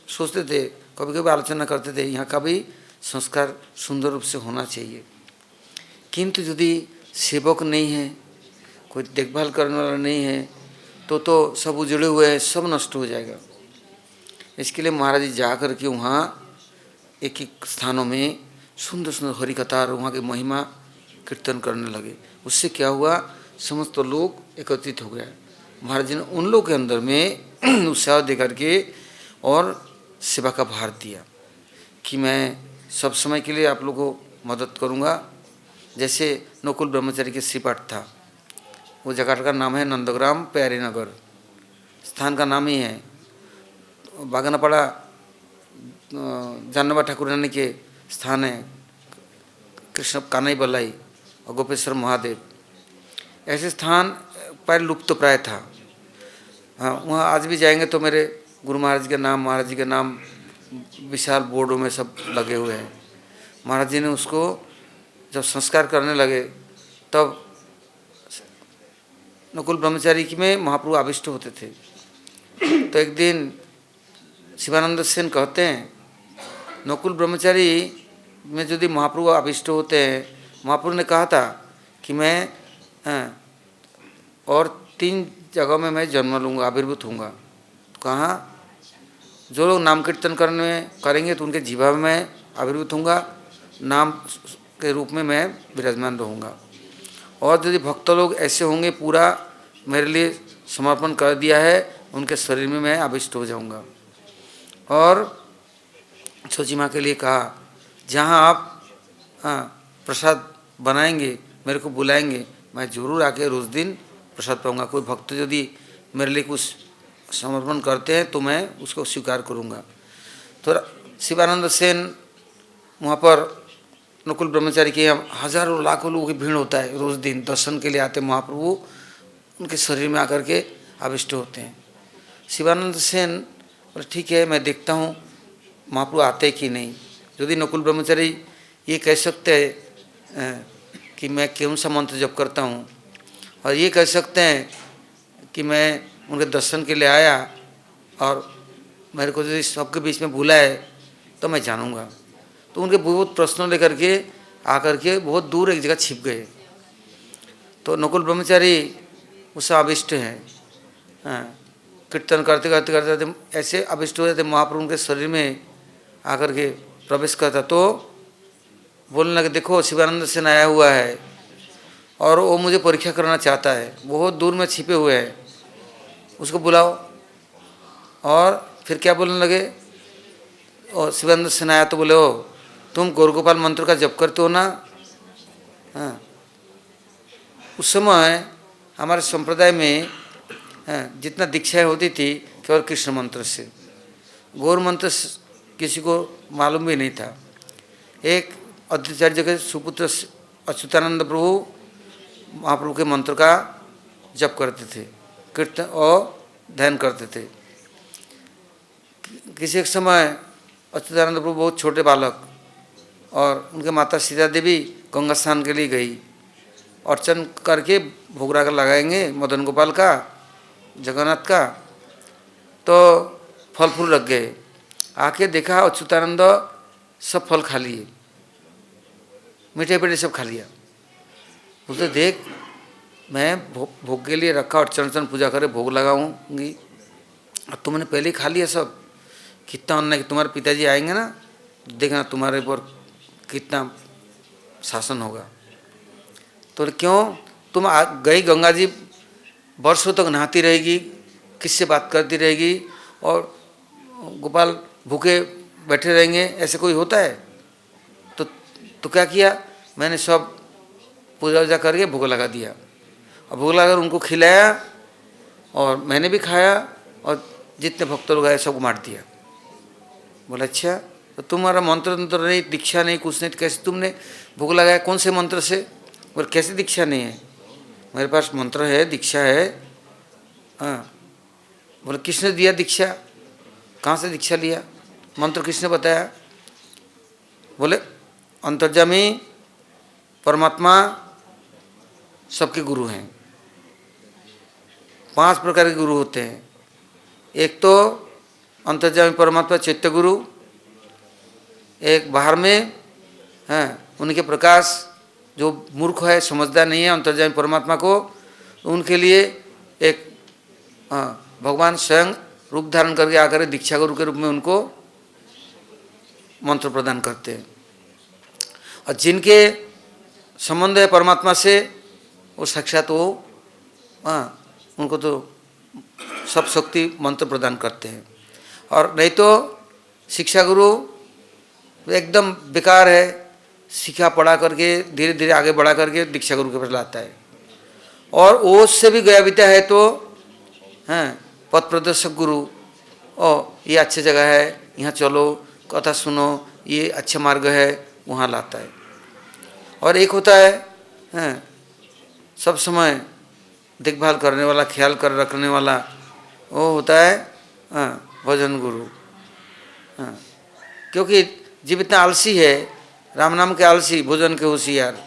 A: सोचते थे, कभी कभी आलोचना करते थे, यहाँ का भी संस्कार सुंदर रूप से होना चाहिए, किंतु यदि सेवक नहीं है, कोई देखभाल करने वाला नहीं है, तो सब उजड़े हुए हैं, सब नष्ट हो जाएगा। इसके लिए महाराज जी जा कर के वहाँ एक एक स्थानों में सुंदर सुंदर हरि कथा और वहाँ की महिमा कीर्तन करने लगे। उससे क्या हुआ, समस्त लोग एकत्रित हो गया। महाराज जी ने उन लोगों के अंदर में उत्साह दे करके और सेवा का भार दिया कि मैं सब समय के लिए आप लोगों को मदद करूँगा। जैसे नकुल ब्रह्मचारी के श्रीपाठ था, वो जगह का नाम है नंदग्राम प्यारे नगर, स्थान का नाम ही है। बागनापाड़ा जानवा ठाकुर रानी के स्थान है, कृष्ण कानाई बलाई और गोपेश्वर महादेव। ऐसे स्थान पर लुप्त प्राय था। हाँ, वहाँ आज भी जाएंगे तो मेरे गुरु महाराज के नाम, महाराज जी के नाम विशाल बोर्डों में सब लगे हुए हैं। महाराज जी ने उसको जब संस्कार करने लगे तब नकुल ब्रह्मचारी की में महाप्रभु आविष्ट होते थे। तो एक दिन शिवानंद सेन कहते हैं, नकुल ब्रह्मचारी में यदि महाप्रभु आविष्ट होते हैं, महाप्रभु ने कहा था कि मैं और 3 जगह में मैं जन्म लूँगा, आविर्भूत होऊंगा। तो कहाँ, जो लोग नाम कीर्तन करेंगे तो उनके जीवा में मैं आविर्भूत होऊंगा, नाम के रूप में मैं विराजमान रहूँगा। और यदि भक्त लोग ऐसे होंगे, पूरा मेरे लिए समर्पण कर दिया है, उनके शरीर में मैं आविष्ट हो जाऊँगा। और छोची माँ के लिए कहा, जहाँ आप प्रसाद बनाएंगे, मेरे को बुलाएंगे, मैं जरूर आके रोज़ दिन प्रसाद पाऊँगा। कोई भक्त यदि मेरे लिए कुछ समर्पण करते हैं तो मैं उसको स्वीकार करूँगा। तो शिवानंद सेन वहाँ पर नकुल ब्रह्मचारी के हजारों लाखों लोगों की भीड़ होता है, रोज़ दिन दर्शन के लिए आते। महाप्रभु उनके शरीर में आकर के आविष्ट होते हैं। शिवानंद सेन बोले ठीक है, मैं देखता हूँ महाप्रभु आते कि नहीं। यदि नकुल ब्रह्मचारी ये कह सकते हैं कि मैं कौन सा मंत्र जप करता हूँ, और ये कह सकते हैं कि मैं उनके दर्शन के लिए आया और मेरे को यदि सबके बीच में बुलाए तो मैं जानूँगा। तो उनके बहुत प्रश्नों लेकर के आकर के बहुत दूर एक जगह छिप गए। तो नकुल ब्रह्मचारी उससे आविष्ट हैं, कीर्तन करते करते करते ऐसे आविष्ट हो जाते, महाप्रभु उनके शरीर में आकर के प्रवेश करता। तो बोलने लगे, देखो शिवानंद सेन आया हुआ है और वो मुझे परीक्षा करना चाहता है, बहुत दूर में छिपे हुए हैं, उसको बुलाओ। और फिर क्या बोलने लगे, और शिवानंद सेन आया तो बोले, ओ तुम गौरगोपाल मंत्र का जप करते हो ना। हाँ, उस समय हमारे संप्रदाय में जितना दीक्षाएँ होती थी केवल कृष्ण मंत्र से, गौर मंत्र किसी को मालूम भी नहीं था। एक अद्वैताचार्य के सुपुत्र अच्युतानंद प्रभु महाप्रभु के मंत्र का जप करते थे, कीर्तन और ध्यान करते थे। किसी एक समय अच्युतानंद प्रभु बहुत छोटे बालक और उनके माता सीता देवी गंगा स्नान के लिए गई। अर्चन करके भोग राग लगाएंगे मदन गोपाल का, जगन्नाथ का, तो फल फूल रख गए। आके देखा अच्युतानंद सब फल खा लिए, मीठे पेटे सब खा लिया। बोलते देख मैं भोग के लिए रखा, अर्चन पूजा करे भोग लगाऊंगी, और तुमने पहले ही खा लिया सब। कितना अन्याय, तुम्हारे पिताजी आएंगे ना, देखना तुम्हारे ऊपर कितना शासन होगा। तो क्यों तुम गई गंगा जी वर्षों तक नहाती रहेगी, किससे बात करती रहेगी, और गोपाल भूखे बैठे रहेंगे, ऐसे कोई होता है? तो क्या किया, मैंने सब पूजा वूजा करके भोग लगा दिया, और भोग लगाकर उनको खिलाया, और मैंने भी खाया, और जितने भक्त लोग आए सबको बांट दिया। बोला अच्छा, तो तुम्हारा मंत्र तंत्र नहीं, दीक्षा नहीं, कुछ नहीं, तो कैसे तुमने भोग लगाया, कौन से मंत्र से? बोले कैसे दीक्षा नहीं है, मेरे पास मंत्र है, दीक्षा है। हाँ, बोले किसने दिया दीक्षा, कहाँ से दीक्षा लिया, मंत्र किसने बताया? बोले अंतर्यामी परमात्मा सबके गुरु हैं। 5 प्रकार के गुरु होते हैं। एक तो अंतर्यामी परमात्मा चैत्य गुरु, एक बाहर में हैं उनके प्रकाश, जो मूर्ख है समझदार नहीं है अंतर्यामी परमात्मा को, उनके लिए एक भगवान स्वयं रूप धारण करके आकर दीक्षा गुरु के रूप में उनको मंत्र प्रदान करते हैं। और जिनके संबंध है परमात्मा से, वो साक्षात वो उनको तो सब शक्ति मंत्र प्रदान करते हैं। और नहीं तो शिक्षा गुरु एकदम बेकार है, सीखा पढ़ा करके धीरे धीरे आगे बढ़ा करके दीक्षा गुरु के पास लाता है। और वो से भी गया बीता है तो हैं पथ प्रदर्शक गुरु, ये अच्छी जगह है, यहाँ चलो, कथा सुनो, ये अच्छा मार्ग है, वहाँ लाता है। और एक होता है सब समय देखभाल करने वाला, ख्याल कर रखने वाला, वो होता है भजन गुरु। क्योंकि जीव इतना आलसी है, राम नाम के आलसी, भोजन के होशियार।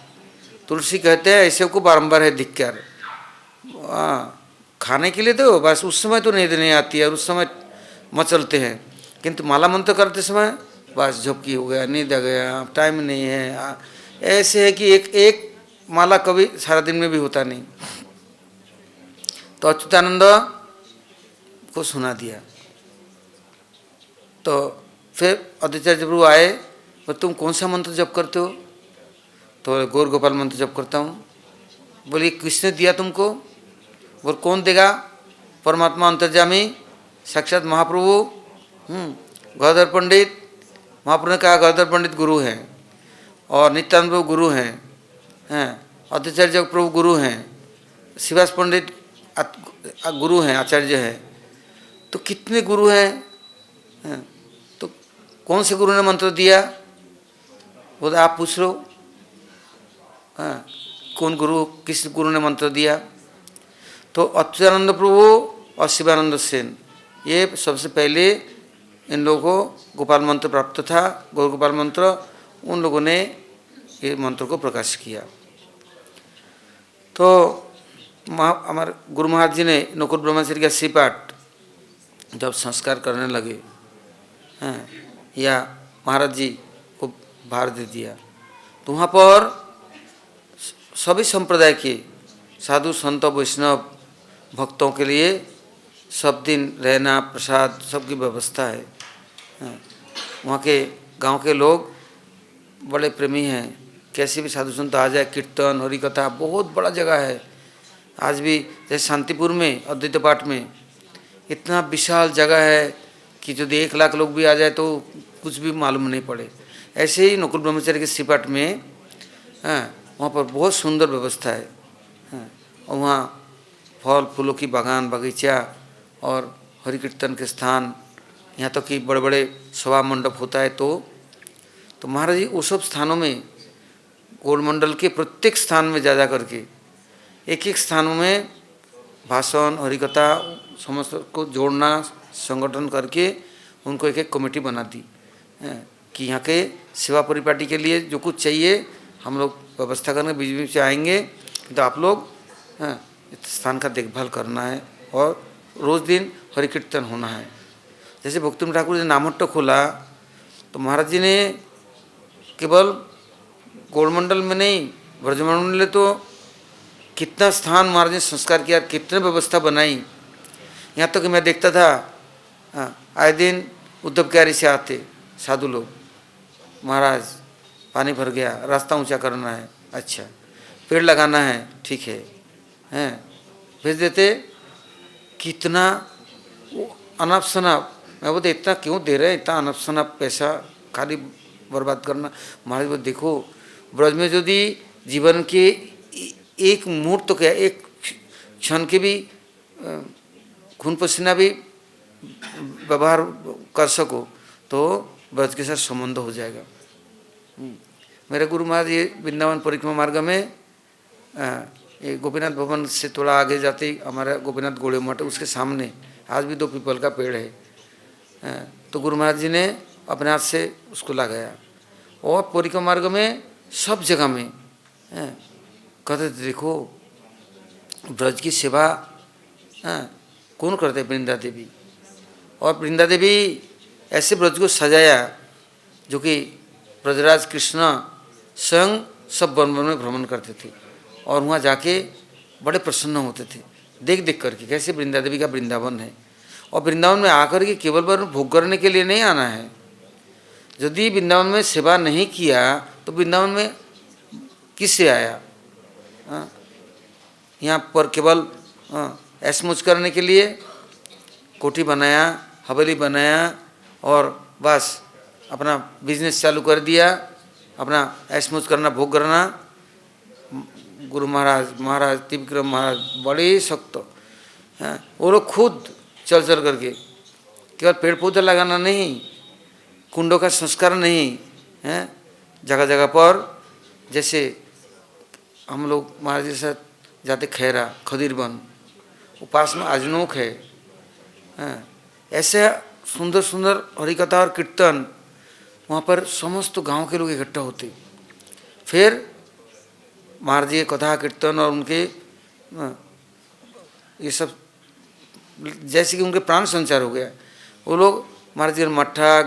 A: तुलसी कहते हैं ऐसे को बारंबार है धिक्कार। खाने के लिए दो बस, उस समय तो नींद नहीं आती है, और उस समय मचलते हैं, किंतु माला मंत्र करते समय बस झपकी हो गया, नींद आ गया, टाइम नहीं है। ऐसे है कि एक माला कभी सारा दिन में भी होता नहीं। तो अच्युतानंद को सुना दिया। तो फिर अद्वैताचार्य प्रभु आए, और तुम कौन सा मंत्र जप करते हो? तो गौर गोपाल मंत्र जप करता हूँ। बोलिए किसने दिया तुमको? बोल कौन देगा? परमात्मा अंतर्यामी साक्षात महाप्रभु गदाधर पंडित। महाप्रभु ने कहा गदाधर पंडित गुरु हैं, और नित्यानंद प्रभु गुरु हैं, अद्वैताचार्य प्रभु गुरु हैं, शिवास पंडित गुरु हैं, आचार्य हैं। तो कितने गुरु हैं? तो कौन से गुरु ने मंत्र दिया? बोले आप पूछ लो, कौन गुरु, किस गुरु ने मंत्र दिया? तो अच्युतानंद प्रभु और शिवानंद सेन, ये सबसे पहले इन लोगों को गोपाल मंत्र प्राप्त था, गौर गोपाल मंत्र, उन लोगों ने ये मंत्र को प्रकाश किया। तो हमारे गुरु महाराज जी ने नकुल ब्रह्मचारी का श्रीपाठ जब संस्कार करने लगे या महाराज जी को भार दे दिया, तो वहाँ पर सभी संप्रदाय के साधु संत वैष्णव भक्तों के लिए सब दिन रहना, प्रसाद, सबकी व्यवस्था है। वहाँ के गांव के लोग बड़े प्रेमी हैं, कैसे भी साधु संत आ जाए, कीर्तन हरि कथा, बहुत बड़ा जगह है। आज भी जैसे शांतिपुर में अद्वैत पाठ में इतना विशाल जगह है कि यदि 1 लाख लोग भी आ जाए तो कुछ भी मालूम नहीं पड़े। ऐसे ही नकुल ब्रह्मचारी के श्रीपाठ में वहाँ पर बहुत सुंदर व्यवस्था है। और वहाँ फल फूलों की बागान, बगीचा और हरि कीर्तन के स्थान, यहाँ तक कि बड़े बड़े सभा मंडप होता है। तो महाराज जी उस सब स्थानों में गोलमंडल के प्रत्येक स्थान में जा करके एक एक स्थानों में भाषण, हरिकथा, समस्त को जोड़ना, संगठन करके उनको एक एक कमेटी बना दी कि यहाँ के सेवा परिपाटी के लिए जो कुछ चाहिए हम लोग व्यवस्था करने बीच बीच से आएंगे, तो आप लोग इस स्थान का देखभाल करना है और रोज़ दिन हरि कीर्तन होना है। जैसे भक्तिम ठाकुर जी नामहट्ट खोला तो महाराज जी ने केवल गौड़मंडल में नहीं, ब्रजमंडल में तो कितना स्थान महाराज ने संस्कार किया, कितने व्यवस्था बनाई। यहाँ तक कि मैं देखता था आए दिन उद्धव क्यारी से आते साधु लोग, महाराज पानी भर गया, रास्ता ऊंचा करना है, अच्छा पेड़ लगाना है, ठीक है, हैं भेज देते। कितना अनाप शनाप, मैं बोलते इतना क्यों दे रहे हैं, इतना अनाप शनाप पैसा खाली बर्बाद करना। महाराज बोले देखो ब्रज में यदि जीवन के एक मुहूर्त तो क्या, एक क्षण के भी खून पसीना भी व्यवहार कर सको तो ब्रज के साथ संबंध हो जाएगा। मेरे गुरु महाराज ये वृंदावन परिक्रमा मार्ग में ये गोपीनाथ भवन से थोड़ा आगे जाते ही हमारा गोपीनाथ गोड़े मठ, उसके सामने आज भी 2 पीपल का पेड़ है। तो गुरु महाराज जी ने अपने हाथ से उसको लगाया और परिक्रमा मार्ग में सब जगह में कहते थे देखो ब्रज की सेवा कौन करते, वृंदा देवी। और वृंदा देवी ऐसे ब्रज को सजाया जो कि ब्रजराज कृष्ण स्वयं सब वन वन में भ्रमण करते थे और वहाँ जाके बड़े प्रसन्न होते थे देख देख करके कैसे वृंदा देवी का वृंदावन है। और वृंदावन में आकर के केवल भोग करने के लिए नहीं आना है। यदि वृंदावन में सेवा नहीं किया तो वृंदावन में किससे आया? यहाँ पर केवल ऐशमौज करने के लिए कोठी बनाया, हवेली बनाया और बस अपना बिजनेस चालू कर दिया, अपना ऐशमौज करना, भोग करना। गुरु महाराज त्रिविक्रम महाराज बड़े सख्त हैं, वो लोग खुद चल चल करके केवल पेड़ पौधे लगाना नहीं, कुंडों का संस्कार नहीं है, जगह जगह पर जैसे हम लोग महाराज के साथ जाते खैरा खदीर वन, वो पास में अजनोक है, ऐसे सुंदर सुंदर हरिकथा और कीर्तन वहाँ पर समस्त गांव के लोग इकट्ठा होते। फिर महाराज जी कथा कीर्तन और उनके ये सब जैसे कि उनके प्राण संचार हो गया। वो लोग महाराज जी मट्ठा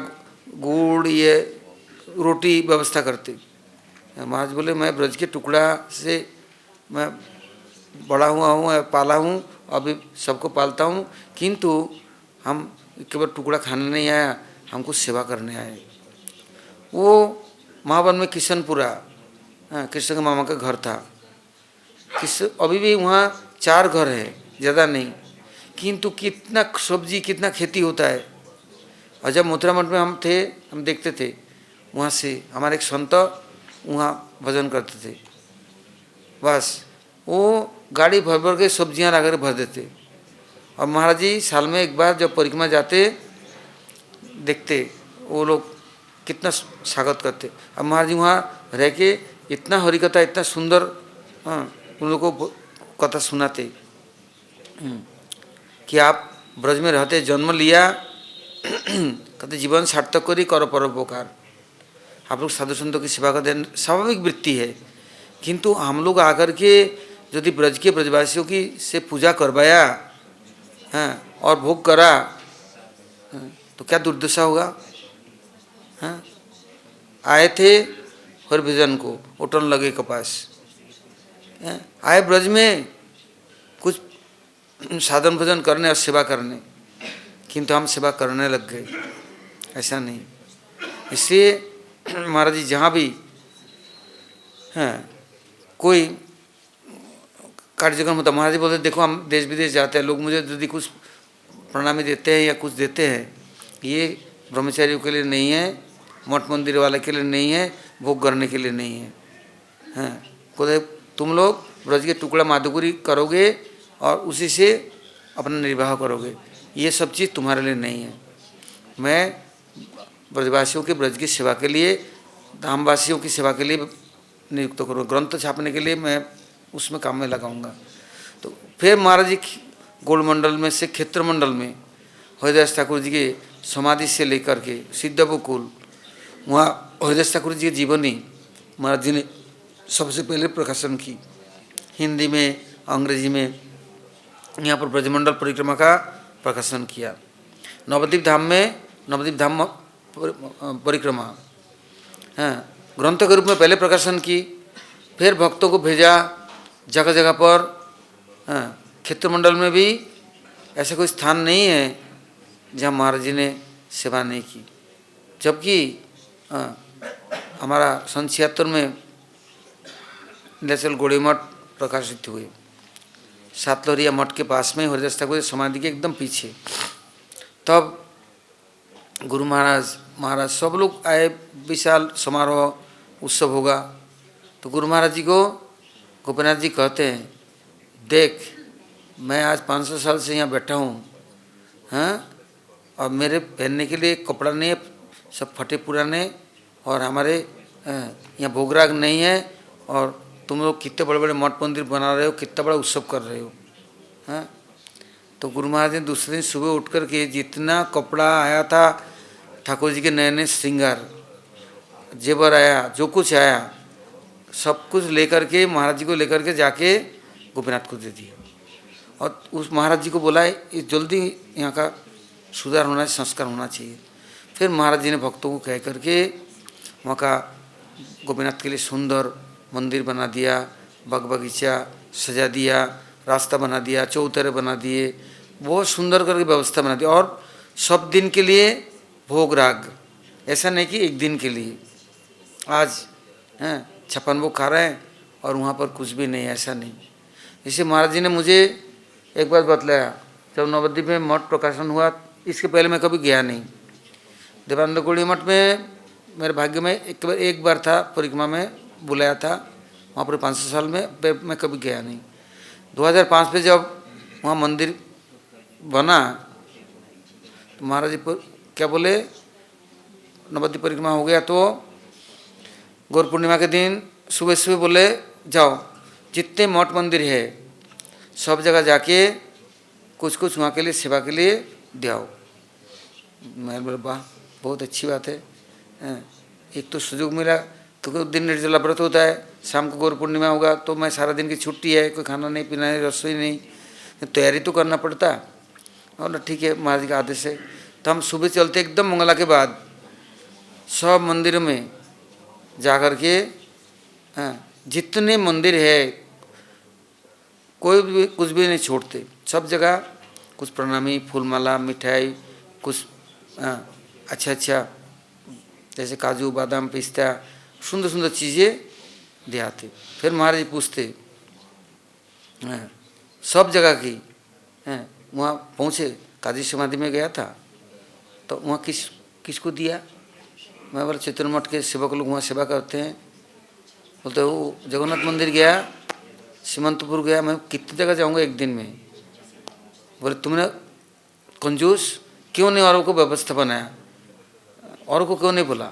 A: गुड़ ये रोटी व्यवस्था करते। महाराज बोले मैं ब्रज के टुकड़ा से मैं बड़ा हुआ हूँ, पाला हूँ, अभी सबको पालता हूँ, किंतु हम केवल टुकड़ा खाने नहीं आया, हमको सेवा करने आए। वो महावन में किशनपुरा कृष्ण के मामा का घर था। अभी भी वहाँ 4 घर है, ज़्यादा नहीं, किंतु कितना सब्जी कितना खेती होता है। और जब मथुरा मठ में हम थे, हम देखते थे, वहाँ से हमारे एक संत वहाँ भजन करते थे, बस वो गाड़ी भर भर के सब्जियाँ ला कर भर देते। और महाराज जी साल में एक बार जब परिक्रमा जाते देखते वो लोग कितना स्वागत करते। अब महाराज जी वहाँ रह के इतना हरिकथा इतना सुंदर उन लोगों को कथा सुनाते कि आप ब्रज में रहते जन्म लिया, कहते जीवन सार्थक करी करो परोपकार। आप लोग साधु संतों की सेवा करते स्वाभाविक वृत्ति है, किंतु हम लोग आकर के यदि ब्रज के ब्रजवासियों की से पूजा करवाया और भोग करा तो क्या दुर्दशा होगा। आए थे हरिभजन को, उठन लगे कपास, आए ब्रज में कुछ साधन भजन करने और सेवा करने, किंतु हम सेवा करने लग गए, ऐसा नहीं। इसलिए महाराज जी जहाँ भी कोई कार्यक्रम होता, महाराज जी बोलते देखो हम देश विदेश जाते हैं, लोग मुझे यदि कुछ प्रणामी देते हैं या कुछ देते हैं, ये ब्रह्मचारियों के लिए नहीं है, मठ मंदिर वाले के लिए नहीं है, भोग करने के लिए नहीं है। बोले तुम लोग ब्रज के टुकड़ा माधुकरी करोगे और उसी से अपना निर्वाह करोगे, ये सब चीज़ तुम्हारे लिए नहीं है। मैं ब्रजवासियों के ब्रज की सेवा के लिए, धामवासियों की सेवा के लिए नियुक्त करूँगा, ग्रंथ छापने के लिए मैं उसमें काम में लगाऊंगा। तो फिर महाराज जी गोल मंडल में से क्षेत्र मंडल में हरिदास ठाकुर जी के समाधि से लेकर के सिद्धबकुल वहाँ हरिदास ठाकुर जी की जीवनी महाराज जी ने सबसे पहले प्रकाशन की, हिंदी में अंग्रेजी में यहाँ पर ब्रजमंडल परिक्रमा का प्रकाशन किया। नवद्वीप धाम में नवद्वीप धाम परिक्रमा ग्रंथ के रूप में पहले प्रकाशन की, फिर भक्तों को भेजा जगह जगह पर। क्षेत्रमंडल में भी ऐसा कोई स्थान नहीं है जहाँ महाराज जी ने सेवा नहीं की। जबकि हमारा सन 76 में नीलाचल गौड़ी मठ प्रकाशित हुए, सातलौरिया मठ के पास में हरिदास ठाकुर समाधि के एकदम पीछे। तब गुरु महाराज सब लोग आए, विशाल समारोह उत्सव होगा। तो गुरु महाराज जी को गोपीनाथ जी कहते हैं, देख मैं आज 500 साल से यहाँ बैठा हूँ, और मेरे पहनने के लिए कपड़ा नहीं है, सब फटे पुराने, और हमारे यहाँ भोगराग नहीं है, और तुम लोग कितने बड़े बड़े मठ मंदिर बना रहे हो, कितना बड़ा उत्सव कर रहे हो। तो गुरु महाराज ने दूसरे दिन सुबह उठ कर के जितना कपड़ा आया था, ठाकुर जी के नए नए श्रृंगार जेवर आया, जो कुछ आया सब कुछ लेकर के महाराज जी को लेकर के जाके गोपीनाथ को दे दिया। और उस महाराज जी को बोला ये जल्दी यहाँ का सुधार होना चाहिए, संस्कार होना चाहिए। फिर महाराज जी ने भक्तों को कह करके वहाँ का गोपीनाथ के लिए सुंदर मंदिर बना दिया, बाग बगीचा सजा दिया, रास्ता बना दिया, चौतरे बना दिए, बहुत सुंदर करके व्यवस्था बना दी। और सब दिन के लिए भोग राग, ऐसा नहीं कि एक दिन के लिए आज 56 भोग खा रहे हैं और वहाँ पर कुछ भी नहीं, ऐसा नहीं। इसे महाराज जी ने मुझे एक बात बतलाया, जब नवद्वीप में मठ प्रकाशन हुआ, इसके पहले मैं कभी गया नहीं। देवानंद गौड़ी मठ में मेरे भाग्य में एक बार था, परिक्रमा में बुलाया था, वहाँ पर 500 साल में मैं कभी गया नहीं। 2005 में जब वहाँ मंदिर बना तो महाराज जी क्या बोले, नवद्वीप परिक्रमा हो गया तो गौर पूर्णिमा के दिन सुबह सुबह बोले जाओ जितने मठ मंदिर है सब जगह जाके कुछ कुछ वहाँ के लिए सेवा के लिए दियाओ। मैं बोला वाह बहुत अच्छी बात है। एक तो सुযোগ मिला, तो उस दिन निर्जला व्रत होता है, शाम को गौर पूर्णिमा होगा तो मैं सारा दिन की छुट्टी है, कोई खाना नहीं पीना नहीं, रसोई नहीं, तैयारी तो करना पड़ता। और ठीक है महाराज के आदेश से तो हम सुबह चलते एकदम मंगला के बाद सब मंदिरों में जा कर के जितने मंदिर है कोई भी कुछ भी नहीं छोड़ते, सब जगह कुछ प्रणामी, फूलमाला, मिठाई, कुछ अच्छा अच्छा जैसे काजू बादाम पिस्ता सुंदर सुंदर चीज़ें दे आते। फिर महाराज जी पूछते सब जगह की वहाँ पहुँचे, काजी समाधि में गया था तो वहाँ किसको दिया। मैं बोला चैतन्य मठ के सेवक लोग वहाँ सेवा करते हैं। बोलते वो जगन्नाथ मंदिर गया, सीमंतपुर गया, मैं कितनी जगह जाऊँगा एक दिन में। बोले तुमने कंजूस क्यों नहीं औरों को व्यवस्था बनाया, औरों को क्यों नहीं बोला,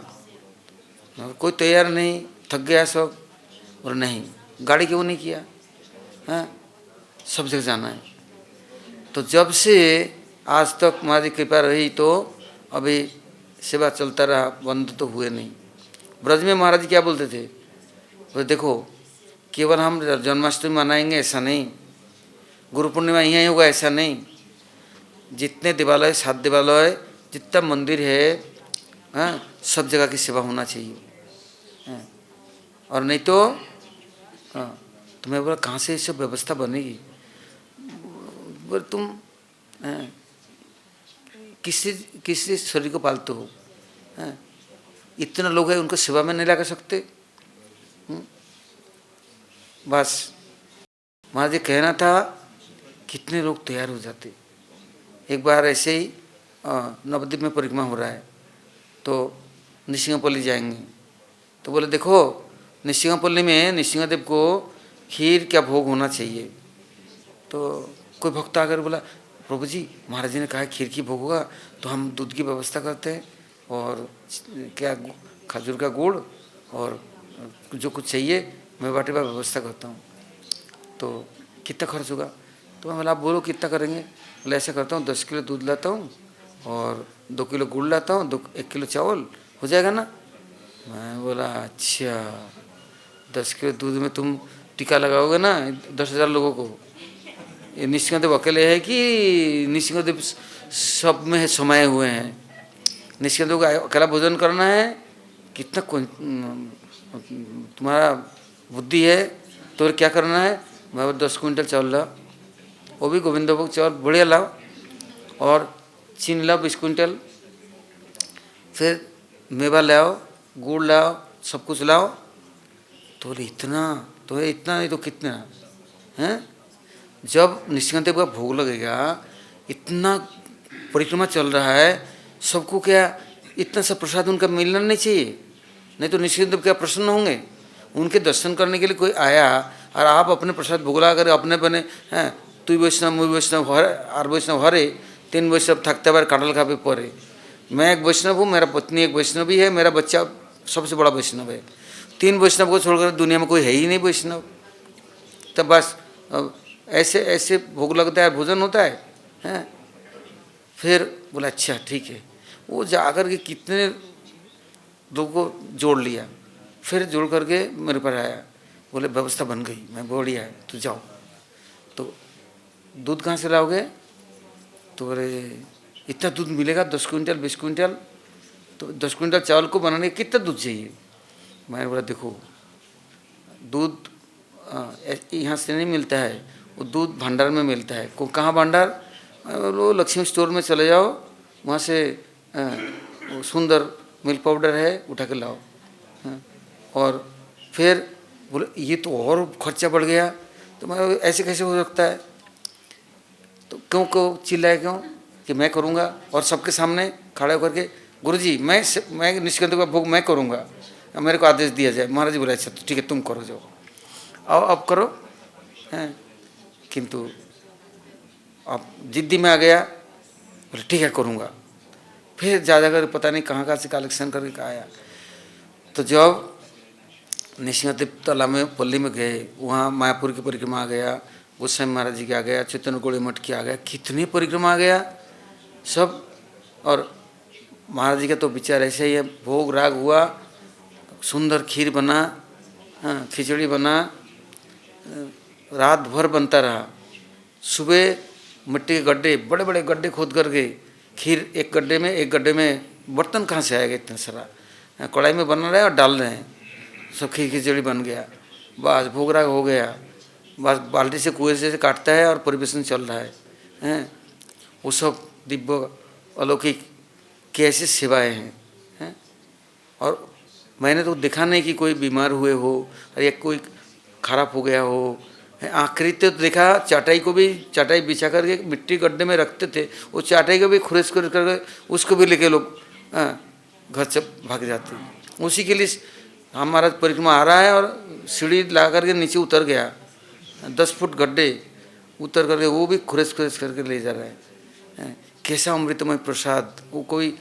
A: कोई तैयार नहीं, थक गया सब। और नहीं गाड़ी क्यों नहीं किया, सब जगह जाना है। तो जब से आज तक महाराज की कृपा रही तो अभी सेवा चलता रहा, बंद तो हुए नहीं। ब्रज में महाराज क्या बोलते थे, बोले देखो केवल हम जन्माष्टमी मनाएंगे ऐसा नहीं, गुरु पूर्णिमा यहीं होगा ऐसा नहीं, जितने देवालय 7 देवालय जितना मंदिर है सब जगह की सेवा होना चाहिए। और नहीं तो तुम्हें बोला कहाँ से ये सब व्यवस्था बनेगी। बोले तुम किसी शरीर को पालते हो, इतने लोग हैं उनको सेवा में नहीं लगा सकते। बस महाराज जी कहना था कितने लोग तैयार हो जाते। एक बार ऐसे ही नवद्वीप में परिक्रमा हो रहा है तो निसिंहपल्ली जाएंगे, तो बोले देखो निसिंहपल्ली में नृसिंहदेव को खीर क्या भोग होना चाहिए। तो कोई भक्त आकर बोला प्रभु जी महाराज जी ने कहा खीर की भोग होगा तो हम दूध की व्यवस्था करते हैं और क्या खजूर का गुड़ और जो कुछ चाहिए मैं बाटी का व्यवस्था करता हूँ, तो कितना खर्च होगा। तो मैं बोला आप बोलो कितना करेंगे। बोले ऐसा करता हूँ 10 किलो दूध लाता हूँ और 2 किलो गुड़ लाता हूँ, 1 किलो चावल हो जाएगा ना। मैं बोला अच्छा 10 किलो दूध में तुम टीका लगाओगे ना 10,000 लोगों को। ये निशिकांत अकेले है कि निशिकांत सब में समाये हुए हैं? निशिकांत को अकेला भोजन करना है? कितना तुम्हारा बुद्धि है तो क्या करना है? मैं 10 क्विंटल चावल लाओ, वो भी गोविंद भोग चावल बढ़िया लाओ, और चीनी लाओ 20 क्विंटल, फिर मेवा लाओ, गुड़ लाओ, सब कुछ लाओ। तो बोले इतना? तो इतना नहीं तो कितना हैं? जब निशिकांत का भोग लगेगा, इतना परिक्रमा चल रहा है, सबको क्या इतना सा प्रसाद उनका मिलना नहीं चाहिए? नहीं तो निशिकांत क्या प्रसन्न होंगे? उनके दर्शन करने के लिए कोई आया और आप अपने प्रसाद भोगला कर अपने बने हैं, तुई वैष्णव मुई वैष्णव हरे और वैष्णव हरे, 3 वैष्णव थकते बार काटल खावे परे। मैं एक वैष्णव हूँ, मेरा पत्नी एक वैष्णवी है, मेरा बच्चा सबसे बड़ा वैष्णव है। 3 वैष्णव को छोड़कर दुनिया में कोई है ही नहीं वैष्णव। तब बस ऐसे ऐसे भोग लगता है, भोजन होता है, हैं? फिर बोला अच्छा ठीक है। वो जाकर के कितने लोगों को जोड़ लिया, फिर जोड़ करके मेरे पर आया, बोले व्यवस्था बन गई। मैं बढ़िया है, तो जाओ। तो दूध कहाँ से लाओगे? तो बोले इतना दूध मिलेगा 10 क्विंटल 20 क्विंटल। तो 10 क्विंटल चावल को बनाने के कितना दूध चाहिए? मैंने बोला देखो दूध यहाँ से नहीं मिलता है, वो दूध भंडार में मिलता है। को कहाँ भंडार? वो लक्ष्मी स्टोर में चले जाओ, वहाँ से वो सुंदर मिल्क पाउडर है, उठा के लाओ। और फिर बोले ये तो और खर्चा बढ़ गया। तो मैं ऐसे कैसे हो सकता है? तो क्यों चिल्लाए क्यों कि मैं करूँगा? और सबके सामने खड़े होकर के गुरुजी मैं निशिकांत का भोग मैं करूँगा, मेरे को आदेश दिया जाए। महाराज जी बोले अच्छा तो ठीक है तुम करो, जाओ आओ अब करो हैं। किंतु अब जिद्दी में आ गया, बोले ठीक है करूँगा। फिर ज़्यादा कर पता नहीं कहाँ से कलेक्शन करके आया। तो जब निशिकांत तालाब में पल्ली में गए, वहाँ मायापुर की परिक्रमा आ गया, गोस्वामी महाराज जी के आ गया, चैतन्य गौड़ी मठ की आ गया, कितनी परिक्रमा आ गया सब। और महाराज जी का तो विचार ऐसे ही है, भोग राग हुआ, सुंदर खीर बना, हाँ खिचड़ी बना, रात भर बनता रहा। सुबह मिट्टी के गड्ढे, बड़े बड़े गड्ढे खोद करके खीर एक गड्ढे में बर्तन कहाँ से आएगा इतना सारा, कढ़ाई में बना रहे हैं और डाल रहे हैं, सब खीर खिचड़ी बन गया। बस भोग राग हो गया, बस बाल्टी से कुएं से काटता है और परिवेशन चल रहा है, हैं? वो सब दिव्य अलौकिक कैसे सेवाएं हैं। और मैंने तो देखा नहीं कि कोई बीमार हुए हो या कोई खराब हो गया हो। आखिरी तो देखा चाटाई को भी, चाटाई बिछा करके मिट्टी गड्ढे में रखते थे, वो चाटाई को भी खुरेस करके उसको भी लेके लोग घर से भाग जाते। उसी के लिए हमारा परिक्रमा आ रहा है और सीढ़ी ला करके नीचे उतर गया, 10 फुट गड्ढे उतर करके वो भी खुरेस करके ले जा रहा है। कैसा अमृतमय प्रसाद, वो कोई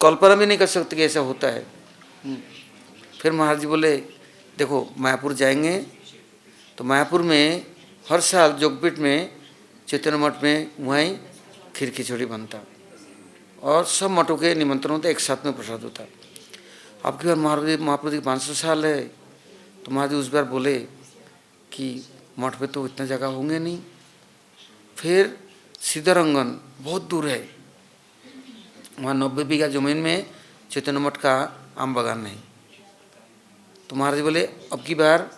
A: कल्पना भी नहीं कर सकते कि ऐसा होता है। फिर महाराज जी बोले देखो मायापुर जाएंगे तो मायापुर में हर साल जोगपीठ में चैतन्य मठ में वहीं खीर खिचड़ी बनता और सब मठों के निमंत्रण होते, एक साथ में प्रसाद होता। अब की बार महाप्रभु जी 500 साल है, तो महाराज जी उस बार बोले कि मठ पे तो इतना जगह होंगे नहीं। फिर सीधारंगन बहुत दूर है, वहाँ 90 बीघा जमीन में चैतन्य मठ का आम बागान है। तो महाराज जी बोले अब की बार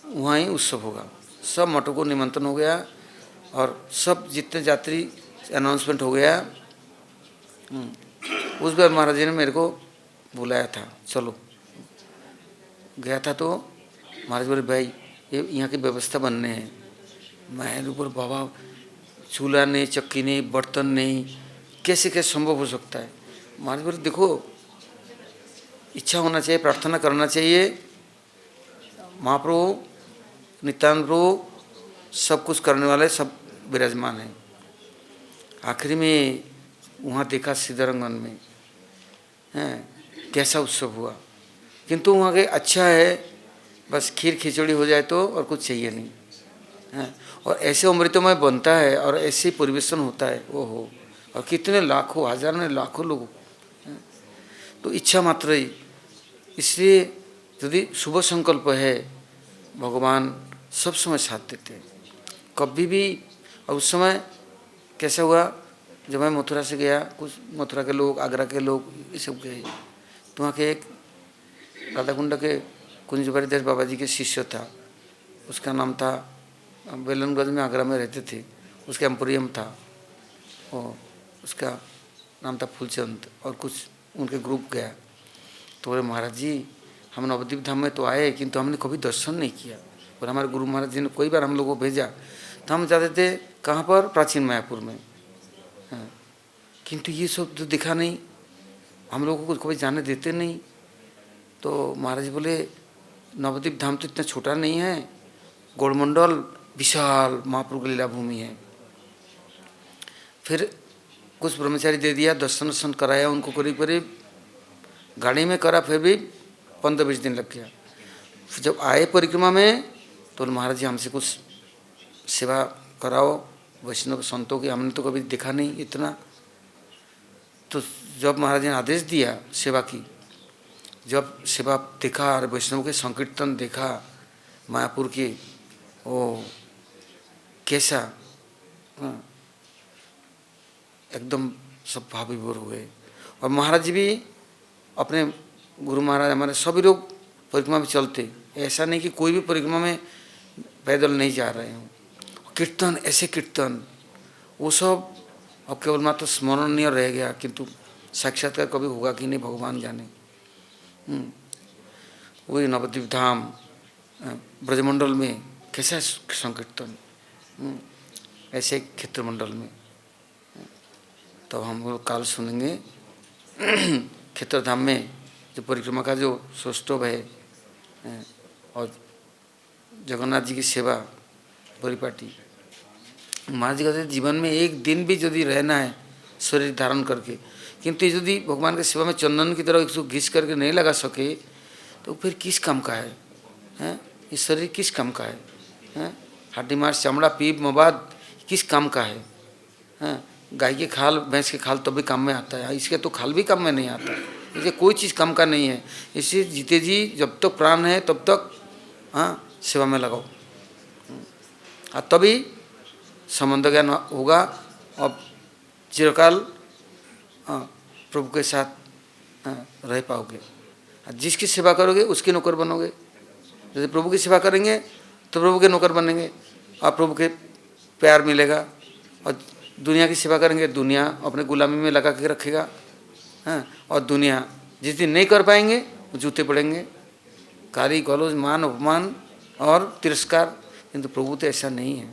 A: वहाँ ही उत्सव होगा। सब मठों को निमंत्रण हो गया और सब जितने यात्री अनाउंसमेंट हो गया। उस बार महाराज जी ने मेरे को बुलाया था, चलो गया था। तो महाराज बोले भाई ये यहाँ की व्यवस्था बनने हैं। मैं ऊपर बाबा चूल्हा नहीं, चक्की नहीं, बर्तन नहीं, कैसे कैसे संभव हो सकता है? महाराज बोले देखो इच्छा होना चाहिए, प्रार्थना करना चाहिए। महाप्रभु नित्यानंद प्रभु सब कुछ करने वाले सब विराजमान हैं। आखिरी में वहाँ देखा सीधारंगन में कैसा उत्सव हुआ, किंतु वहाँ के अच्छा है, बस खीर खिचड़ी हो जाए तो और कुछ चाहिए नहीं है। और ऐसे अमृतमय बनता है और ऐसे परिवेशन होता है, वो हो। और कितने लाखों, हजारों लाखों लोग, तो इच्छा मात्र ही इसलिए यदि शुभ संकल्प है भगवान सब समय साथ देते हैं कभी भी। और उस समय कैसा हुआ, जब मैं मथुरा से गया, कुछ मथुरा के लोग, आगरा के लोग ये सब गए, तो वहाँ के एक राधा कुंड के कुंज बरिदास बाबा जी के शिष्य था, उसका नाम था, बेलनगंज में आगरा में रहते थे, उसका एम्पोरियम था, और उसका नाम था फूलचंद, और कुछ उनके ग्रुप गया। तो बोले महाराज जी हम नवद्वीप धाम में तो आए किंतु हमने कभी दर्शन नहीं किया, और हमारे गुरु महाराज जी ने कई बार हम लोगों को भेजा, तो हम जाते थे कहाँ पर, प्राचीन मायापुर में, हाँ। किंतु ये सब तो दिखा नहीं, हम लोगों को कभी जाने देते नहीं। तो महाराज जी बोले नवद्वीप धाम तो इतना छोटा नहीं है, गौड़मंडल विशाल महाप्रभु की लीला भूमि है। फिर कुछ ब्रह्मचारी दे दिया, दर्शन कराया उनको, करीब करीब गाड़ी में करा, फिर भी 15-20 दिन लग गया। फिर जब आए परिक्रमा में तो महाराज जी हमसे कुछ सेवा कराओ वैष्णव संतों की, हमने तो कभी देखा नहीं इतना। तो जब महाराज जी ने आदेश दिया सेवा की, जब सेवा देखा और वैष्णव के संकीर्तन देखा मायापुर के, ओ कैसा, एकदम सब भाव विभोर हुए। और महाराज जी भी अपने गुरु महाराज हमारे सभी लोग परिक्रमा में चलते, ऐसा नहीं कि कोई भी परिक्रमा में पैदल नहीं जा रहे हों। कीर्तन, ऐसे कीर्तन, वो सब अब केवल मात्र स्मरणीय रह गया, किंतु साक्षात्कार कभी होगा कि नहीं भगवान जाने। वही नवद्वीप धाम ब्रजमंडल में कैसा संकीर्तन, ऐसे क्षेत्रमंडल में। तो हम लोग काल सुनेंगे क्षेत्रधाम में जो परिक्रमा का जो सौष्ठव है, और जगन्नाथ जी की सेवा परिपाटी। महाराज जी कहते जीवन में एक दिन भी यदि रहना है शरीर धारण करके, किंतु यदि भगवान की सेवा में चंदन की तरह इसको घिस करके नहीं लगा सके तो फिर किस काम का है, हैं? ये शरीर किस काम का है? हड्डी मांस चमड़ा पीप मवाद किस काम का है? हैं? गाय के खाल भैंस के खाल तो भी काम में आता है, इसके तो खाल भी काम में नहीं आता, इसे कोई चीज़ काम का नहीं है। इसलिए जीते जी जब तक प्राण है तब तक सेवा में लगाओ, और तभी संबंध ज्ञान होगा और चिरकाल प्रभु के साथ रह पाओगे। जिसकी सेवा करोगे उसके नौकर बनोगे। यदि प्रभु की सेवा करेंगे तो प्रभु के नौकर बनेंगे और प्रभु के प्यार मिलेगा, और दुनिया की सेवा करेंगे दुनिया अपने गुलामी में लगा के रखेगा, और दुनिया जिस दिन नहीं कर पाएंगे वो जूते पड़ेंगे, गाली गलौज मान अपमान और तिरस्कार। किंतु प्रभु तो ऐसा नहीं है,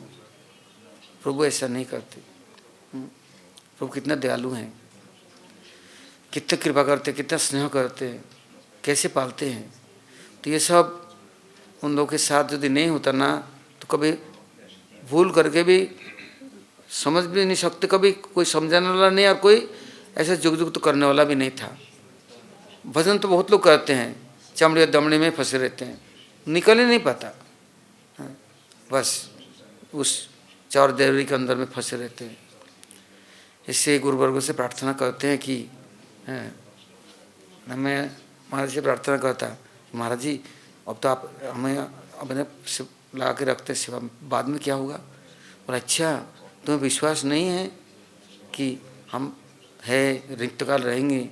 A: प्रभु ऐसा नहीं करते। प्रभु कितना दयालु हैं, कितना कृपा करते, कितना स्नेह करते, कैसे पालते हैं। तो ये सब उन लोगों के साथ यदि नहीं होता ना तो कभी भूल करके भी समझ भी नहीं सकते, कभी कोई समझाने वाला नहीं और कोई ऐसा जुग तो करने वाला भी नहीं था। भजन तो बहुत लोग करते हैं, चमड़ी और दमड़ी में फंसे रहते हैं, निकल ही नहीं पाता, बस उस चार देवरी के अंदर में फंसे रहते हैं। इससे गुरुवर्गों से प्रार्थना करते हैं कि मैं महाराज से प्रार्थना करता, महाराज जी अब तो आप हमें अपने लगा के रखते सेवा, बाद में क्या होगा? और अच्छा तुम्हें विश्वास नहीं है कि हम है नित्यकाल रहेंगे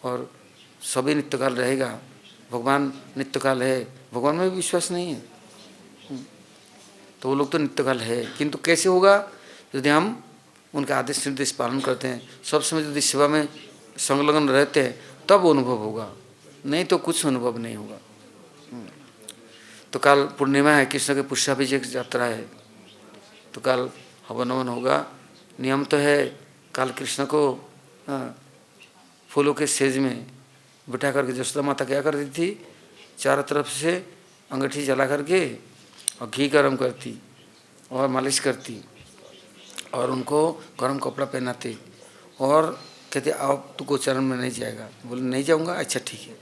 A: और सभी नित्यकाल रहेगा, भगवान नित्यकाल है, भगवान में भी विश्वास नहीं है। तो वो लोग तो नित्यकाल है, किंतु कैसे होगा? यदि हम उनके आदेश निर्देश पालन करते हैं, सब समय यदि सेवा में संलग्न रहते हैं तब अनुभव होगा, नहीं तो कुछ अनुभव नहीं होगा। तो कल पूर्णिमा है, कृष्ण के पुष्पाभिषेक यात्रा है, तो कल हवन हवन होगा। नियम तो है कल कृष्ण को फूलों के सेज में बिठा करके यशोदा माता क्या करती थी, चारों तरफ से अंगूठी जला करके और घी गरम करती और मालिश करती और उनको गरम कपड़ा पहनाते और कहते अब तो गोचरण में नहीं जाएगा। बोले नहीं जाऊंगा, अच्छा ठीक है।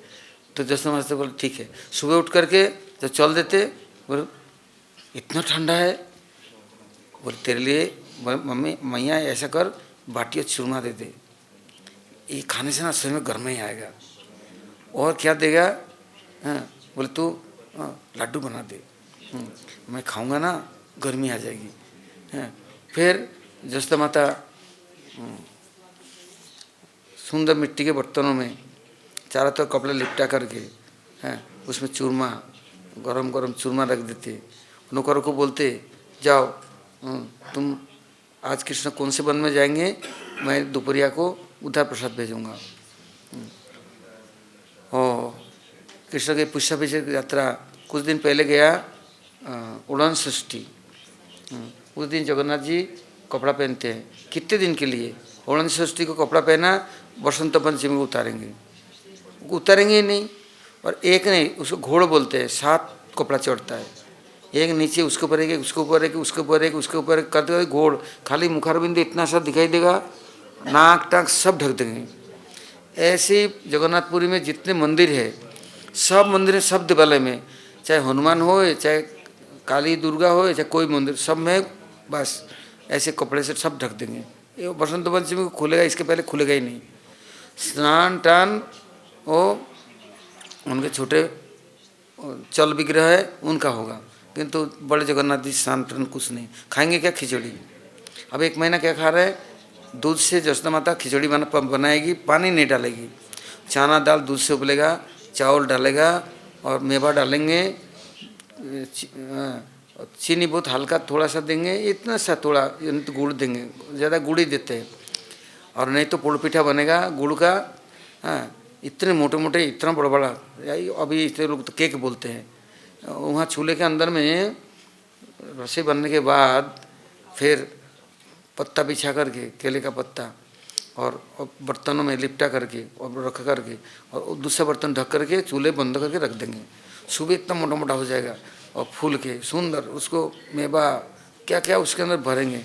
A: तो यशोदा माता बोले ठीक है। सुबह उठ करके जब चल देते, बोले इतना ठंडा है, बोले तेरे लिए मम्मी मैया ऐसा कर बाटी और चूरमा दे दे, ये खाने से ना शरीर में गर्म ही आएगा। और क्या देगा? हाँ, बोले तू लड्डू बना दे, मैं खाऊंगा ना, गर्मी आ जाएगी। हाँ, फिर जसोदा माता सुंदर मिट्टी के बर्तनों में चारों तरफ कपड़े लिपटा करके, हैं, उसमें चूरमा, गरम गरम चूरमा रख देते। नौकरों को बोलते जाओ, तुम आज कृष्ण कौन से वन में जाएंगे, मैं दोपहरिया को उधर प्रसाद भेजूंगा। और कृष्ण के पुष्पाभिषेक यात्रा कुछ दिन पहले गया, उड़न षष्ठी। उस दिन जगन्नाथ जी कपड़ा पहनते हैं, कितने दिन के लिए? उड़न षष्ठी को कपड़ा पहना, बसंत पंचमी को उतारेंगे, उतारेंगे ही नहीं। और एक नहीं, उसको घोड़ बोलते हैं, 7 कपड़ा चढ़ता है, एक नीचे, उसके ऊपर एक, उसके ऊपर एक, उसके ऊपर एक, उसके ऊपर एक करते करते घोड़, खाली मुखारबिंद इतना सा दिखाई देगा, नाक टाक सब ढक देंगे। ऐसे जगन्नाथपुरी में जितने मंदिर है, सब मंदिर, सब देवालय में, चाहे हनुमान हो, चाहे काली दुर्गा हो, चाहे कोई मंदिर, सब में बस ऐसे कपड़े से सब ढक देंगे। ये बसंत पंचमी को खुलेगा, इसके पहले खुलेगा ही नहीं। स्नान टान, वो उनके छोटे चल विग्रह है उनका होगा, किंतु बड़े जगन्नाथ जी स्नान टान कुछ नहीं। खाएंगे क्या? खिचड़ी। अब 1 महीना क्या खा रहे हैं? दूध से जसोदा माता खिचड़ी बनाएगी, पानी नहीं डालेगी, चना दाल दूध से उबलेगा, चावल डालेगा और मेवा डालेंगे, चीनी बहुत हल्का थोड़ा सा देंगे, इतना सा थोड़ा, तो गुड़ देंगे, ज़्यादा गुड़ ही देते हैं। और नहीं तो पोड़ पिठा बनेगा गुड़ का, हाँ, इतने मोटे मोटे, इतना बड़ा बड़ा, अभी इतने लोग तो केक बोलते हैं। वहाँ चूल्हे के अंदर में रसोई बनने के बाद फिर पत्ता बिछा करके, केले का पत्ता, और बर्तनों में लिपटा करके और रख करके, और दूसरा बर्तन ढक करके चूल्हे बंद करके रख देंगे। सुबह इतना मोटा मोटा हो जाएगा और फूल के सुंदर, उसको मेवा क्या क्या उसके अंदर भरेंगे।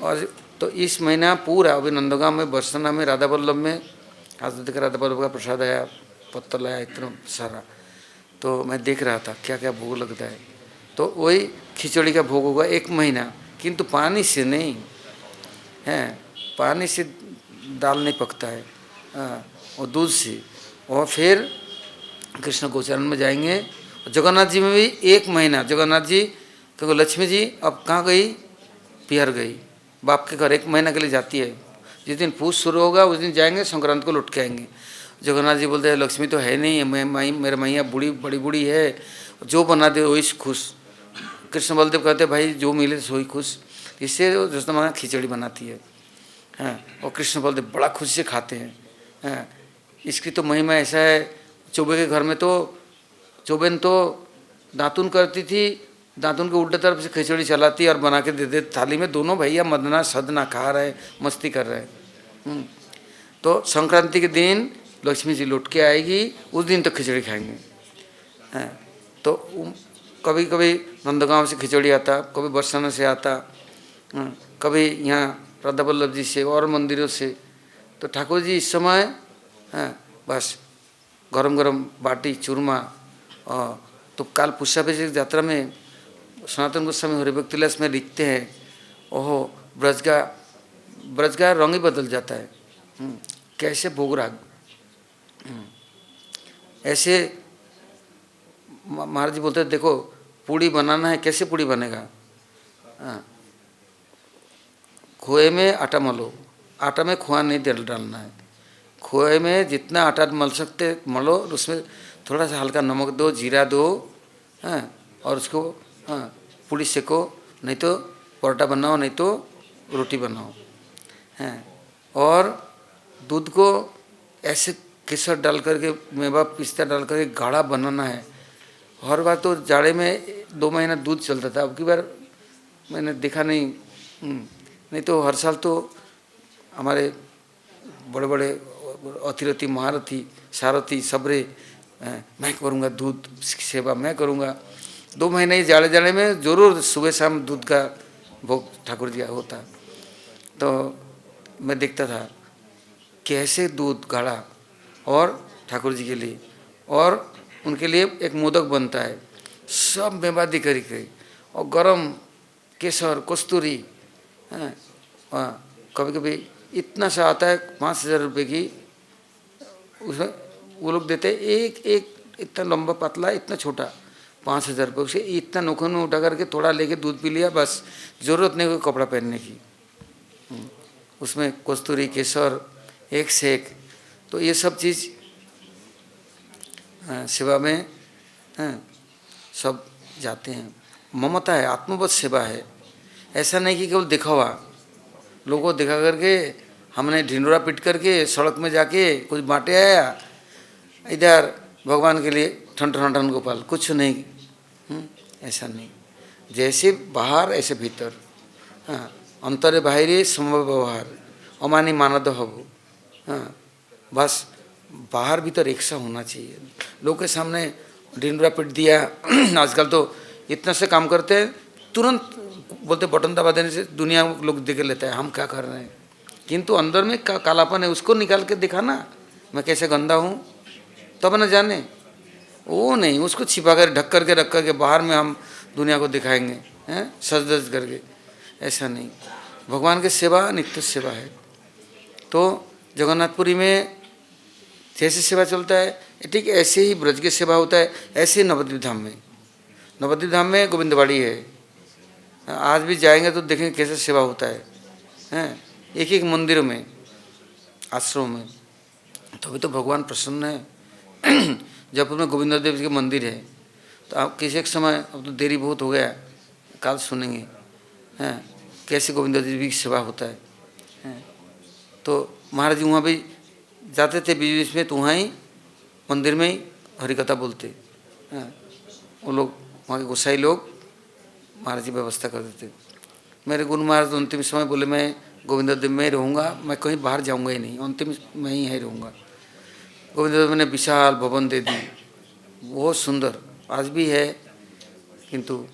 A: और तो इस महीना पूरा अभी नंदगांव में, बरसना में, राधा वल्लभ में, आज देख राधा वल्लभ का प्रसाद आया, पत्तल आया, इतना सारा। तो मैं देख रहा था क्या क्या भोग लगता है। तो वही खिचड़ी का भोग होगा 1 महीना, किंतु पानी से नहीं है, पानी से दाल नहीं पकता है, और दूध से। और फिर कृष्ण गोचरण में जाएंगे। जगन्नाथ जी में भी 1 महीना, जगन्नाथ जी, क्योंकि लक्ष्मी जी अब कहाँ गई? बिहार गई, बाप के घर 1 महीना के लिए जाती है। जिस दिन पूछ शुरू होगा उस दिन जाएंगे, संक्रांत को लौट के आएंगे। जगन्नाथ जी बोलते हैं लक्ष्मी तो है नहीं, मेरा मैया बूढ़ी, बड़ी बूढ़ी है, जो बना दे वही खुश। कृष्ण बलदेव कहते भाई जो मिले सोई खुश, इससे जसोदा माता खिचड़ी बनाती है, हाँ, और कृष्ण बलदेव बड़ा खुशी से खाते हैं। हाँ, इसकी तो महिमा ऐसा है, चौबे के घर में तो चौबेन तो दातुन करती थी, दातुन के उल्टे तरफ से खिचड़ी चलाती और बना के दे देते थाली में, दोनों भैया मदना सदना खा रहे, मस्ती कर रहे। तो संक्रांति के दिन लक्ष्मी जी लौट के आएगी, उस दिन तक खिचड़ी खाएंगे। हाँ, तो कभी कभी नंदगांव से खिचड़ी आता, कभी बरसाना से आता, कभी यहाँ राधा वल्लभ जी से और मंदिरों से। तो ठाकुर जी इस समय, हाँ, बस गरम गरम बाटी चूरमा। तो काल पुष्पाभिषेक यात्रा में सनातन गोस्वामी हरिभक्तिलास में लिखते हैं, ओहो ब्रज का रंग ही बदल जाता है, कैसे भोगराग। ऐसे महाराज जी बोलते हैं देखो पूड़ी बनाना है, कैसे पूड़ी बनेगा? खोए में आटा मलो, आटा में खोआ नहीं डालना है, खोए में जितना आटा मल सकते मलो, उसमें थोड़ा सा हल्का नमक दो, जीरा दो, हाँ, और उसको, हाँ, पूड़ी सेको, नहीं तो परोठा बनाओ, नहीं तो रोटी बनाओ, हैं। और दूध को ऐसे केसर डाल करके, मेवा पिस्ता डाल करके गाढ़ा बनाना है। हर बार तो जाड़े में 2 महीना दूध चलता था, अब की बार मैंने देखा नहीं, नहीं तो हर साल तो हमारे बड़े बड़े अतिरथी, महारथी, सारथी सबरे, मैं करूँगा दूध सेवा, मैं करूँगा। 2 महीने ही जाड़े में जरूर सुबह शाम दूध का भोग ठाकुर जी का होता। तो मैं देखता था कैसे दूध गाढ़ा, और ठाकुर जी के लिए, और उनके लिए एक मोदक बनता है, सब मेवा दी करी और गरम केसर कस्तूरी, कभी कभी इतना सा आता है 5,000 रुपये की, उसमें वो लोग देते एक एक इतना लंबा पतला इतना छोटा, 5,000 रुपये से इतना नोखन में उठा करके थोड़ा लेके दूध पी लिया बस, ज़रूरत नहीं कोई कपड़ा पहनने की। उसमें कस्तूरी केसर एक से एक, तो ये सब चीज़ सेवा में सब जाते हैं। ममता है, आत्मवत सेवा है, ऐसा नहीं कि केवल दिखावा। लोगों को दिखा करके हमने ढिंडोरा पीट करके सड़क में जाके कुछ बांटे आया, इधर भगवान के लिए ठन ठन ठन गोपाल, कुछ नहीं। ऐसा नहीं, जैसे बाहर ऐसे भीतर। हाँ, अंतरे बाहरे समव्यवहार व्यवहार अमानी मानद हबु। हाँ, बस बाहर भीतर एक सा होना चाहिए। लोग के सामने ढिंडोरा पीट दिया आजकल तो इतना से काम करते हैं, तुरंत बोलते बटन दबा देने से दुनिया लोग देख लेता है हम क्या कर रहे हैं, किंतु अंदर में कालापन है, उसको निकाल के दिखाना मैं कैसे गंदा हूँ, तब न जाने। वो नहीं, उसको छिपा कर ढक करके रख करके बाहर में हम दुनिया को दिखाएंगे हैं सज धज करके, ऐसा नहीं। भगवान की सेवा नित्य सेवा है। तो जगन्नाथपुरी में जैसे सेवा चलता है ठीक ऐसे ही ब्रज की सेवा होता है, ऐसे ही नवद्वीप धाम में। नवद्वीप धाम में गोविंदवाड़ी है, आज भी जाएंगे तो देखेंगे कैसे सेवा होता है हैं, एक एक मंदिर में आश्रम में। तभी तो भगवान प्रसन्न है। जयपुर में गोविंद देव के मंदिर है, तो आप किसी एक समय, अब तो देरी बहुत हो गया, काल सुनेंगे हैं कैसे गोविंद देव की सेवा होता है। तो महाराज जी वहाँ भी जाते थे बीच बीच में, तो वहाँ ही मंदिर में ही हरिकथा बोलते हैं। वो लोग वहाँ के गोसाई लोग महाराज जी व्यवस्था कर देते। मेरे गुरु महाराज अंतिम समय बोले मैं गोविंद देव में ही रहूँगा, मैं कहीं बाहर जाऊँगा ही नहीं, अंतिम मैं ही है रहूँगा। गोविंद देव ने विशाल भवन दे दी, बहुत सुंदर, आज भी है, किंतु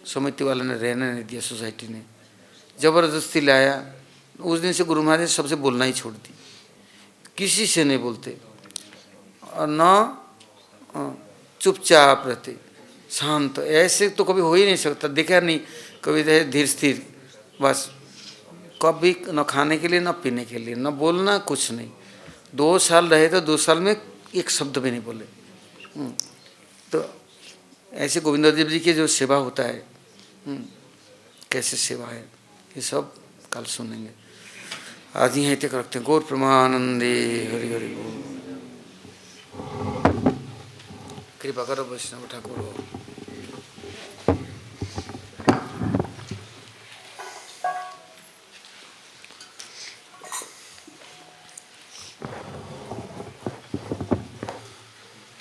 A: समिति वाले ने रहने नहीं दिया, सोसाइटी ने ज़बरदस्ती लाया। उस दिन से गुरु महाराज ने सबसे बोलना ही छोड़ दी, किसी से नहीं बोलते, और न चुपचाप रहते, शांत। ऐसे तो कभी हो ही नहीं सकता, देखा नहीं कभी, धीर स्थिर, बस कभी न खाने के लिए न पीने के लिए, न बोलना, कुछ नहीं। 2 साल रहे तो 2 साल में एक शब्द भी नहीं बोले। तो ऐसे गोविंद देव जी की जो सेवा होता है, कैसे सेवा है, ये सब कल सुनेंगे। आज यहीं तक रखते हैं। गौर प्रमानंदे हरि हरि बोल। कृपा करो वैष्णव ठाकुर।